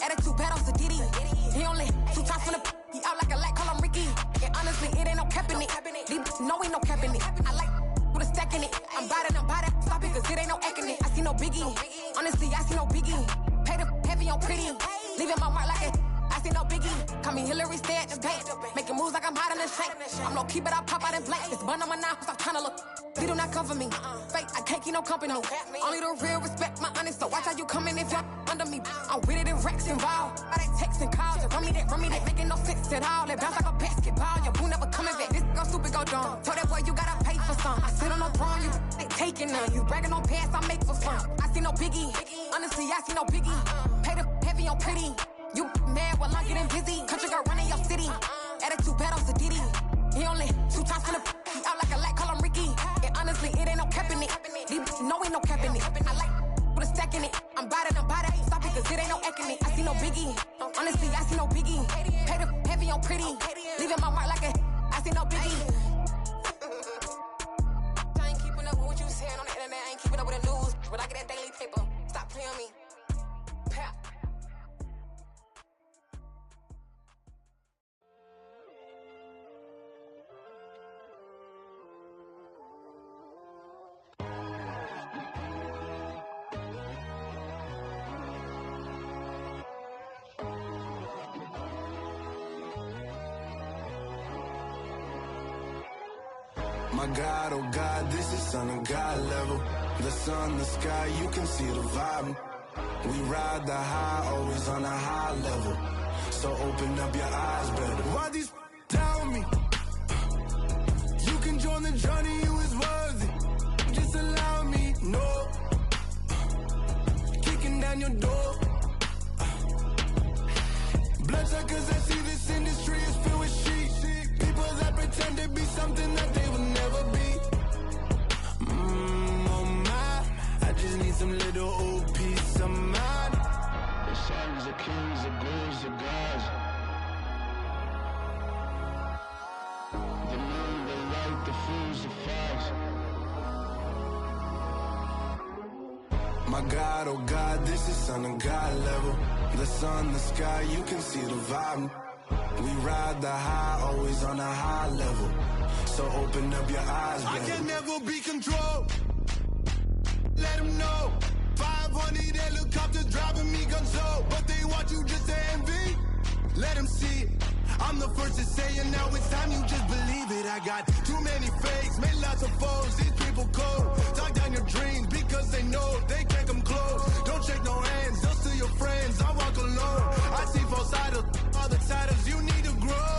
Attitude bad on Diddy. He only 2 times from the he out like a light, call him Ricky. And honestly, it ain't no cap in it. These no ain't no cap in it. I like with a stack in it. I'm bad. Stop it, cause it ain't no acting it. I see no biggie. Honestly, I see no biggie. Pay the heavy on pretty. Leaving my mark like it. I see no biggie. Call me Hillary, stay at the bank. Making moves like I'm hot in the shank. I'm low key, but I pop out in blank. It's bun on my knife, I'm tryna look. They do not come for me. Fake, I can't keep no company. Only the real respect my honest. So watch how you coming if you're under me. I'm with it in Rex involved. All that text and calls. Run me that. Making no sense at all. They bounce like a basketball. Your boo never coming back. This go stupid, go dumb. Told that boy you gotta pay for some. I sit on no throne, you they taking none. You bragging on past, I make for fun. I see no biggie. Honestly, I see no biggie. Pay the heavy on pretty. You mad while I'm getting busy. Country girl running your city. Attitude bad on Diddy. He only 2 times from the he out like a light, call him Ricky. And honestly, it ain't no cap in it. These no ain't no cap in it. I like with a stack in it. I'm bad. Stop it, cause it ain't no acting it. I see no biggie. Honestly, I see no biggie. Pay the heavy on pretty. Leaving my mark like a I see no biggie. I ain't keeping up with what you saying on the internet. I ain't keeping up with the news. But I get that daily paper. Stop playing me. Pap. My God, oh God, this is Son of God level. The sun, the sky, you can see the vibe. We ride the high, always on a high level. So open up your eyes better. Why these tell me? You can join the journey, you is worthy. Just allow me, no. Kicking down your door. Bloodsuckers, I see this industry is filled with sheep. People that pretend to be something that they will never be. Oh my, I just need some little old peace of mind. The sons of kings, the bulls, the gods. The moon, the light, the fools, the facts. My God, oh God, this is Son of God level. The sun, the sky, you can see the vibe. We ride the high, always on a high level. So open up your eyes, baby. I can never be controlled. Let them know. 500 helicopters driving me gonzo. But they want you just to envy. Let them see it. I'm the first to say it, now it's time you just believe it. I got too many fakes, made lots of foes. These people cold. Talk down your dreams because they know they can't come close. Don't shake no hands, those to your friends. I walk alone. I see false idols, other titles. You need to grow.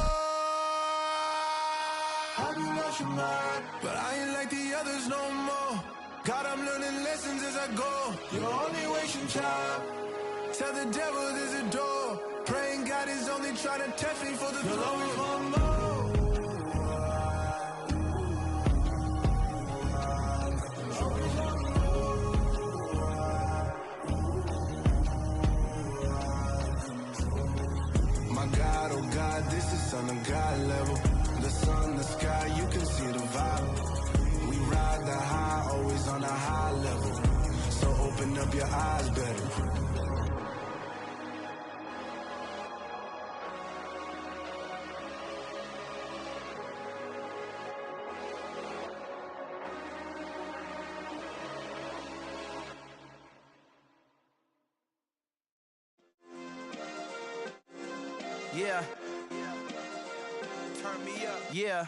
Have you lost your mind? But I ain't like the others no more. God, I'm learning lessons as I go. You're only wasting time. Tell the devil there's a door. Praying God is only trying to test me for the throne. You'll always want more. My God, oh God, this is Son of God level. The sun, the sky, you can see the vibe. We ride the high, always on a high level. So open up your eyes better. Yeah. Turn me up. Yeah.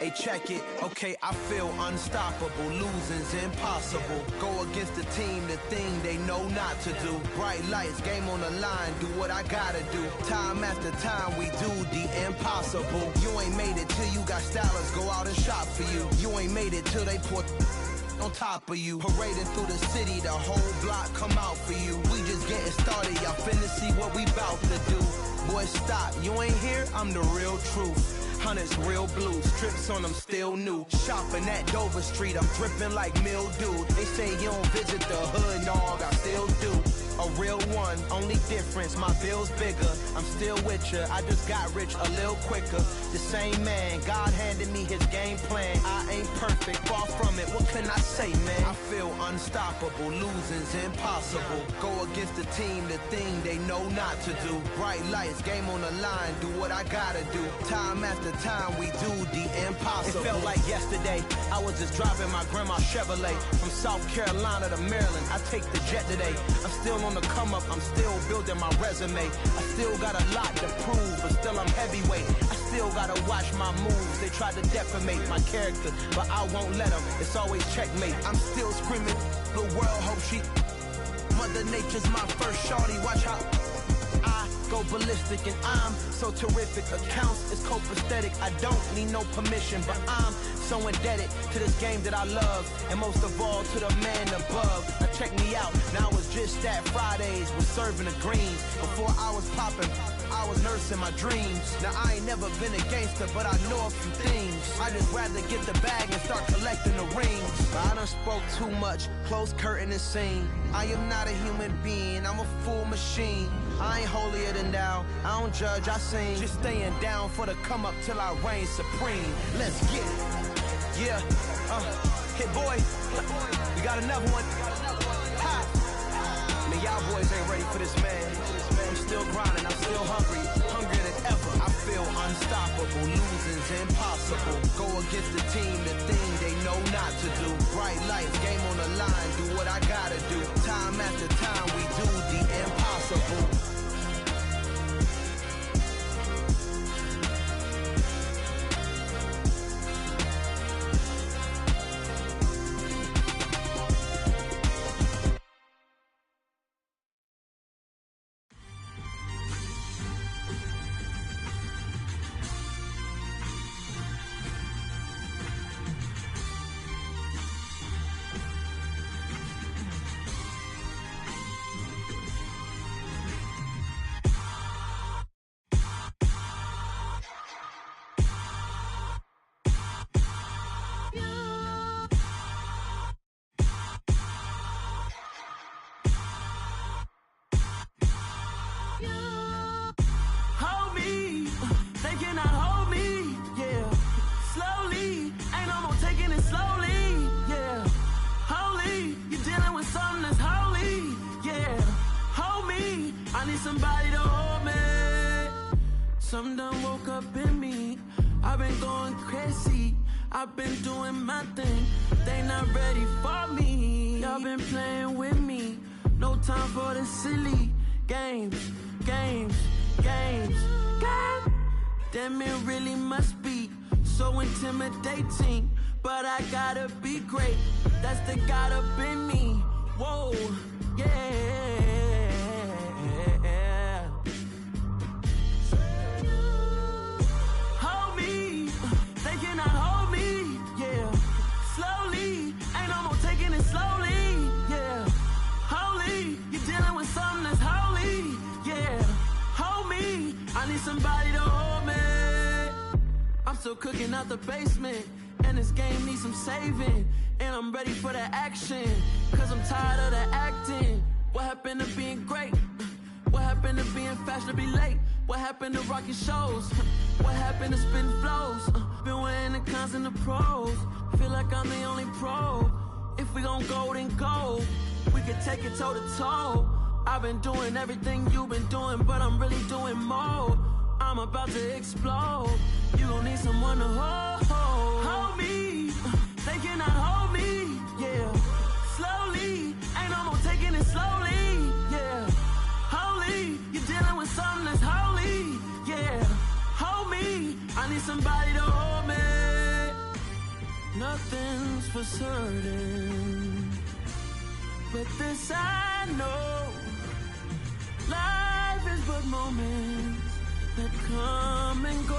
Hey, check it. Okay, I feel unstoppable. Losing's impossible. Go against the team, the thing they know not to do. Bright lights, game on the line, do what I gotta do. Time after time, we do the impossible. You ain't made it till you got stylers go out and shop for you. You ain't made it till they pour on top of you. Parading through the city, the whole block come out for you. We just getting started, y'all finna see what we bout to do. Boy, stop, you ain't here, I'm the real truth. Hunters, real blue, strips on them still new. Shopping at Dover Street, I'm dripping like mildew. They say you don't visit the hood, dog, I still do. A real one, only difference, my bill's bigger. I'm still with ya, I just got rich a little quicker. The same man, God handed me his game plan. I ain't perfect, far from it, what can I say, man? I feel unstoppable, losing's impossible. Go against the team, the thing they know not to do. Bright lights, game on the line, do what I gotta do. Time after time, we do the impossible. It felt like yesterday, I was just driving my grandma's Chevrolet. From South Carolina to Maryland, I take the jet today. I'm still on the come up, I'm still building my resume. I still got a lot to prove, but still I'm heavyweight. I still gotta watch my moves. They tried to defamate my character, but I won't let them. It's always checkmate. I'm still screaming, the world hope she. Mother Nature's my first shorty, watch how I go ballistic and I'm so terrific. Accounts is copacetic, I don't need no permission, but I'm so indebted to this game that I love, and most of all to the man above. Now check me out, now it's just that Fridays was serving the greens. Before I was popping, I was nursing my dreams. Now I ain't never been a gangster, but I know a few things. I just rather get the bag and start collecting the rings. But I done spoke too much, close curtain and scene. I am not a human being, I'm a full machine. I ain't holier than thou, I don't judge, I sing. Just staying down for the come up till I reign supreme. Let's get it. Yeah, hit boy, we got another one. Ha! Man, y'all boys ain't ready for this, man. I'm still grinding, I'm still hungry, hungrier than ever. I feel unstoppable, losing's impossible. Go against the team, the thing they know not to do. Bright lights, game on the line, do what I gotta do. Time after time, we do the impossible. Somebody to hold me. Some done woke up in me. I've been going crazy. I've been doing my thing. They not ready for me. Y'all been playing with me. No time for the silly games. Damn, it really must be so intimidating. But I gotta be great. That's the God up in me. Whoa, yeah. Somebody to hold me. I'm still cooking out the basement, and this game needs some saving. And I'm ready for the action, cause I'm tired of the acting. What happened to being great? What happened to being fashionably late? What happened to rocking shows? What happened to spitting flows? Been wearing the cons and the pros. Feel like I'm the only pro. If we gon' go, then go. We could take it toe to toe. I've been doing everything you've been doing, but I'm really doing more. I'm about to explode. You gon' need someone to hold me. They cannot hold me, yeah. Slowly, ain't no more taking it slowly, yeah. somebody to hold me. Nothing's for certain, but this I know. Life is but moments that come and go.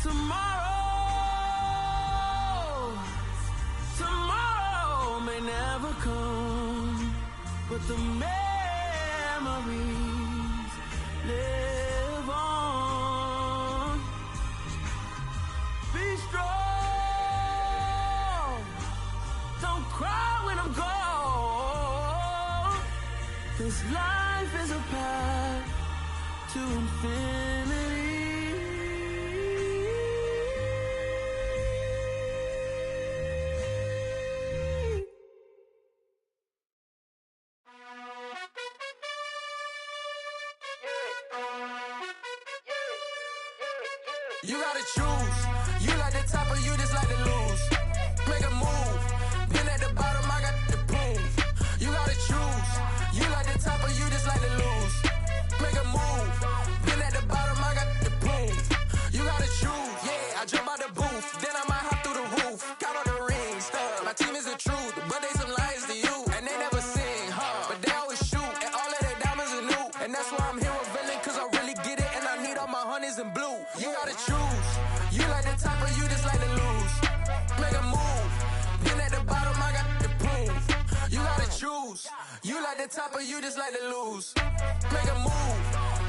Tomorrow may never come, but the memories live on. Be strong, don't cry when I'm gone. This life is a path to infinity. You gotta choose. You like the top or you just like to lose. Make a move. Been at the bottom, I got the proof. You gotta choose. You like the top or you just like to lose. Make a move. Been at the bottom, I got the proof. You gotta choose. Yeah, I jump out the booth. Then I might hop through the roof. Count on the rings. My team is the truth, but they some liars to you. And they never sing, but they always shoot. And all of their diamonds are new. And that's why I'm here with Villain, cause I really get it. And I need all my honeys in blue. You gotta choose. You like the top or you just like to lose. Make a move. Been at the bottom, I got the proof. You gotta choose. You like the top or you just like to lose. Make a move.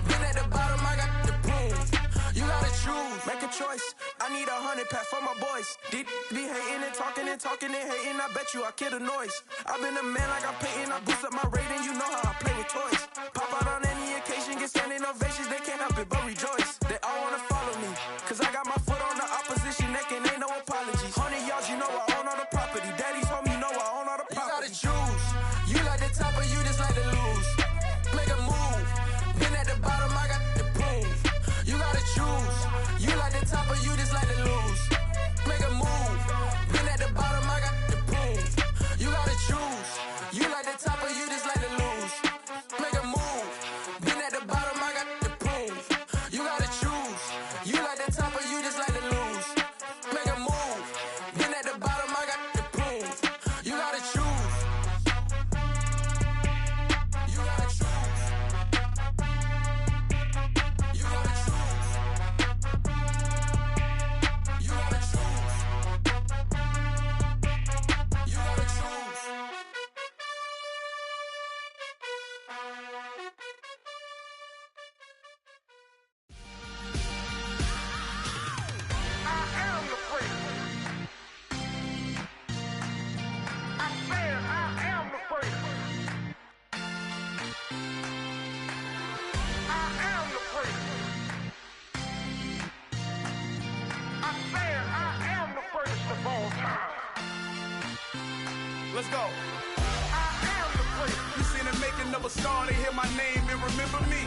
Been at the bottom, I got the proof. You gotta choose. Make a choice. I need 100 pack for my boys. Be hating and talking and talking and hating. I bet you I kill the noise. I've been a man like I'm Peyton. I boost up my rating. You know how I play with toys. Pop out on any occasion, get standing ovations. They can't help it but rejoice. They all wanna follow me, cause I got my foot on the opposition neck and ain't no apologies. 100 yards, you know I own all the property. Daddy's home, you know I own all the property. You gotta choose. You like the top or you just like to lose. Make a move. Been at the bottom, I got the proof. You gotta choose. You like the top or you just like to lose. Make a move. Been at the bottom, I got the proof. You gotta choose. You like the top or you just like to lose. Make a move. Been at the bottom, I got the proof. You gotta choose. You like the top or you just like to lose. Make a move. Been at the bottom, I got the proof. You gotta choose. You gotta choose. You gotta choose. You gotta choose. You gotta choose. Let's go. You seen the making of a star, they hear my name and remember me.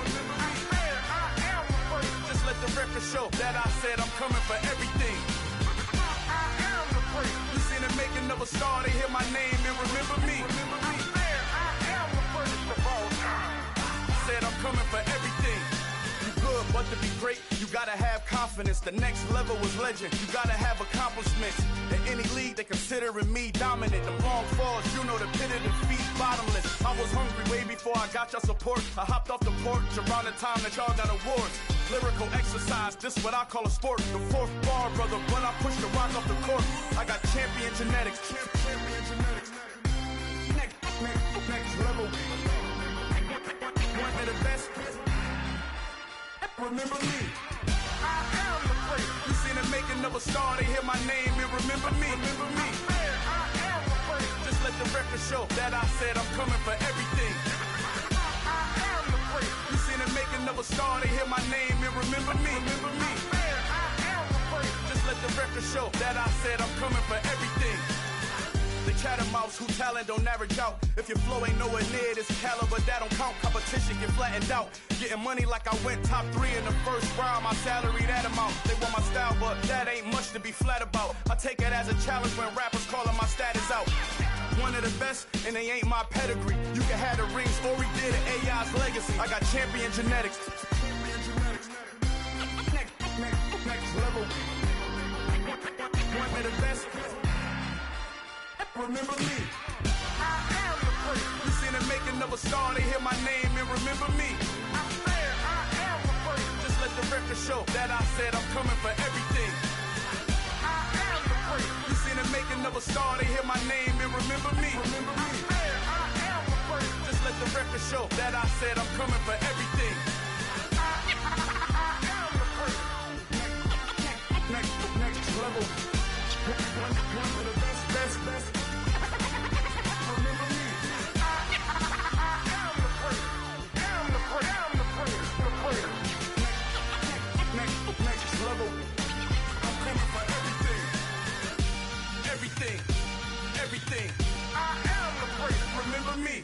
Just let the record show that I said I'm coming for everything. You seen the making of a star, they hear my name and remember me. Said I'm coming for everything. You good, but to be great, you gotta have confidence. The next level was legend. You gotta have accomplishments. In any league, they considering me dominant. The long falls, you know the pit of defeat, bottomless. I was hungry way before I got your support. I hopped off the porch around the time that y'all got awards. Lyrical exercise, this what I call a sport. The fourth bar, brother, when I push the rock off the court. I got champion genetics. Champion genetics. Next level. One of the best. Remember me. I am the place. You seen the making of a star, they hear my name and remember me. Remember me. I am the place. Just let the record show that I said I'm coming for everything. I am the place. You seen the making of a star, they hear my name and remember me. Remember me. I am the place. Just let the record show that I said I'm coming for everything. The catamounts who talent don't average out. If your flow ain't nowhere near this caliber, that don't count. Competition get flattened out. Getting money like I went top 3 in the first round. My salary that amount. They want my style, but that ain't much to be flat about. I take it as a challenge when rappers calling my status out. One of the best, and they ain't my pedigree. You can have the rings, or we did it, AI's legacy. I got champion genetics. Champion genetics. Next level. One of the best. Remember me. I am the first. You seen the making of a star, they hear my name and remember me. I said I am the first. Just let the record show that I said I'm coming for everything. I am the first. You seen the making of a star, they hear my name and remember me. Remember me. I said I am the first. Just let the record show that I said I'm coming for everything. I am the first. Next level. One of the best. Remember me. I am the first. Am the first. Next level. I'm coming for everything. I am the first. Remember me.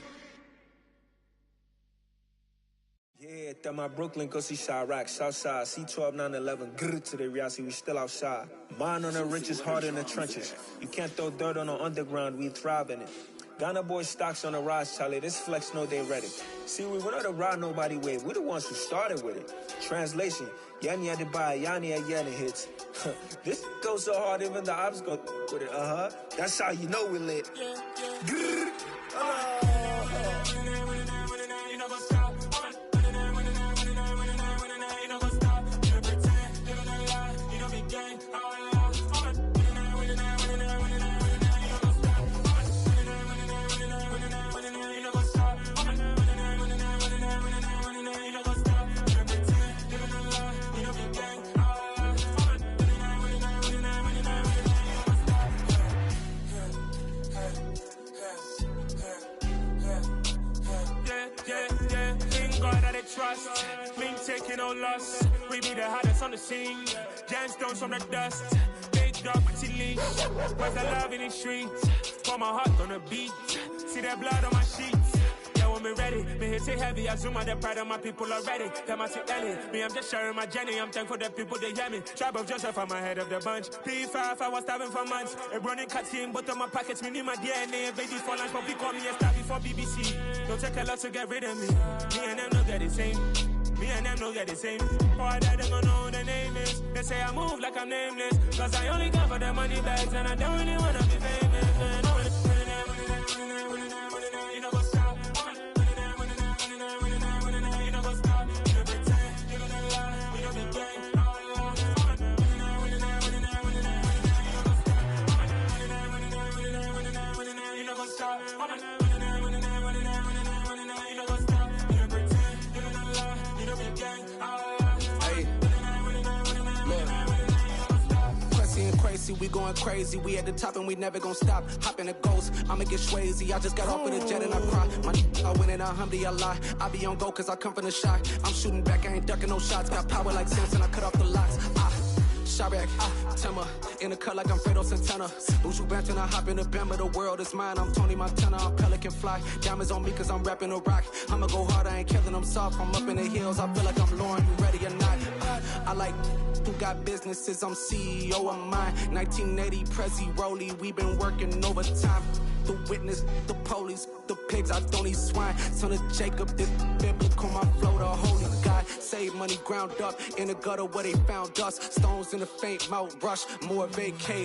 Yeah, that my Brooklyn, go see Chirac, Southside, C12, 911, grrr to the Riasi, we still outside. Mine on the riches, heart in the trenches. You can't throw dirt on the underground, we thrive in it. Ghana boys stocks on the rise, Charlie, this flex know they ready. See, we were not a ride nobody with, we the ones who started with it. Translation, Yani had to buy, Yani had Yanni hits. This goes so hard, even the ops go with it, That's how you know we lit. Grrr, trust, me taking no loss. We be the hottest on the scene. Gemstones from the dust. Big dog, pretty leash. Where's the love in the streets? Pour my heart on the beat. See that blood on my sheets. Yeah, when we ready, me hit it heavy. I zoom out the pride of my people already. Them I see Ellie. Me, I'm just sharing my journey. I'm thankful that people they hear me. Tribe of Joseph, I'm ahead of the bunch. P5, I was starving for months. A running cut team, but on my pockets, me need my DNA. Baby for lunch, but we call me a star before BBC. Don't take a lot to get rid of me. Me and them no get the same. Me and them no get the same. Oh, I died, they don't know who the name is. They say I move like I'm nameless. Cause I only come for the money bags and I don't really wanna be famous. Man. You know what's up? You know what's up? You don't pretend, you don't lie, we don't be gang. You know what's up? We going crazy, we at the top and we never gonna stop. Hop in the ghost, I'ma get swayzy. I just got off of the jet and I cry. My I win in a Humvee, I lie. I be on go cause I come from the shot. I'm shooting back, I ain't ducking no shots. Got power like Samson, I cut off the locks. Chirac, Timmer, in the cut like I'm Fredo Santana. Buju Banton, I hop in the Bama, the world is mine. I'm Tony Montana, I'm Pelican Fly. Diamonds on me cause I'm rapping a rock. I'ma go hard, I ain't killing them soft. I'm up in the hills, I feel like I'm Lauren, you ready or not? I like who got businesses, I'm CEO of mine. 1980, Prezi Rolly, we been working overtime. The witness, the police, the pigs, I don't eat swine. Son of Jacob, this biblical, my flow, the holy God. Save money ground up in the gutter where they found us. Stones in the faint, Mount Rush, more vacay.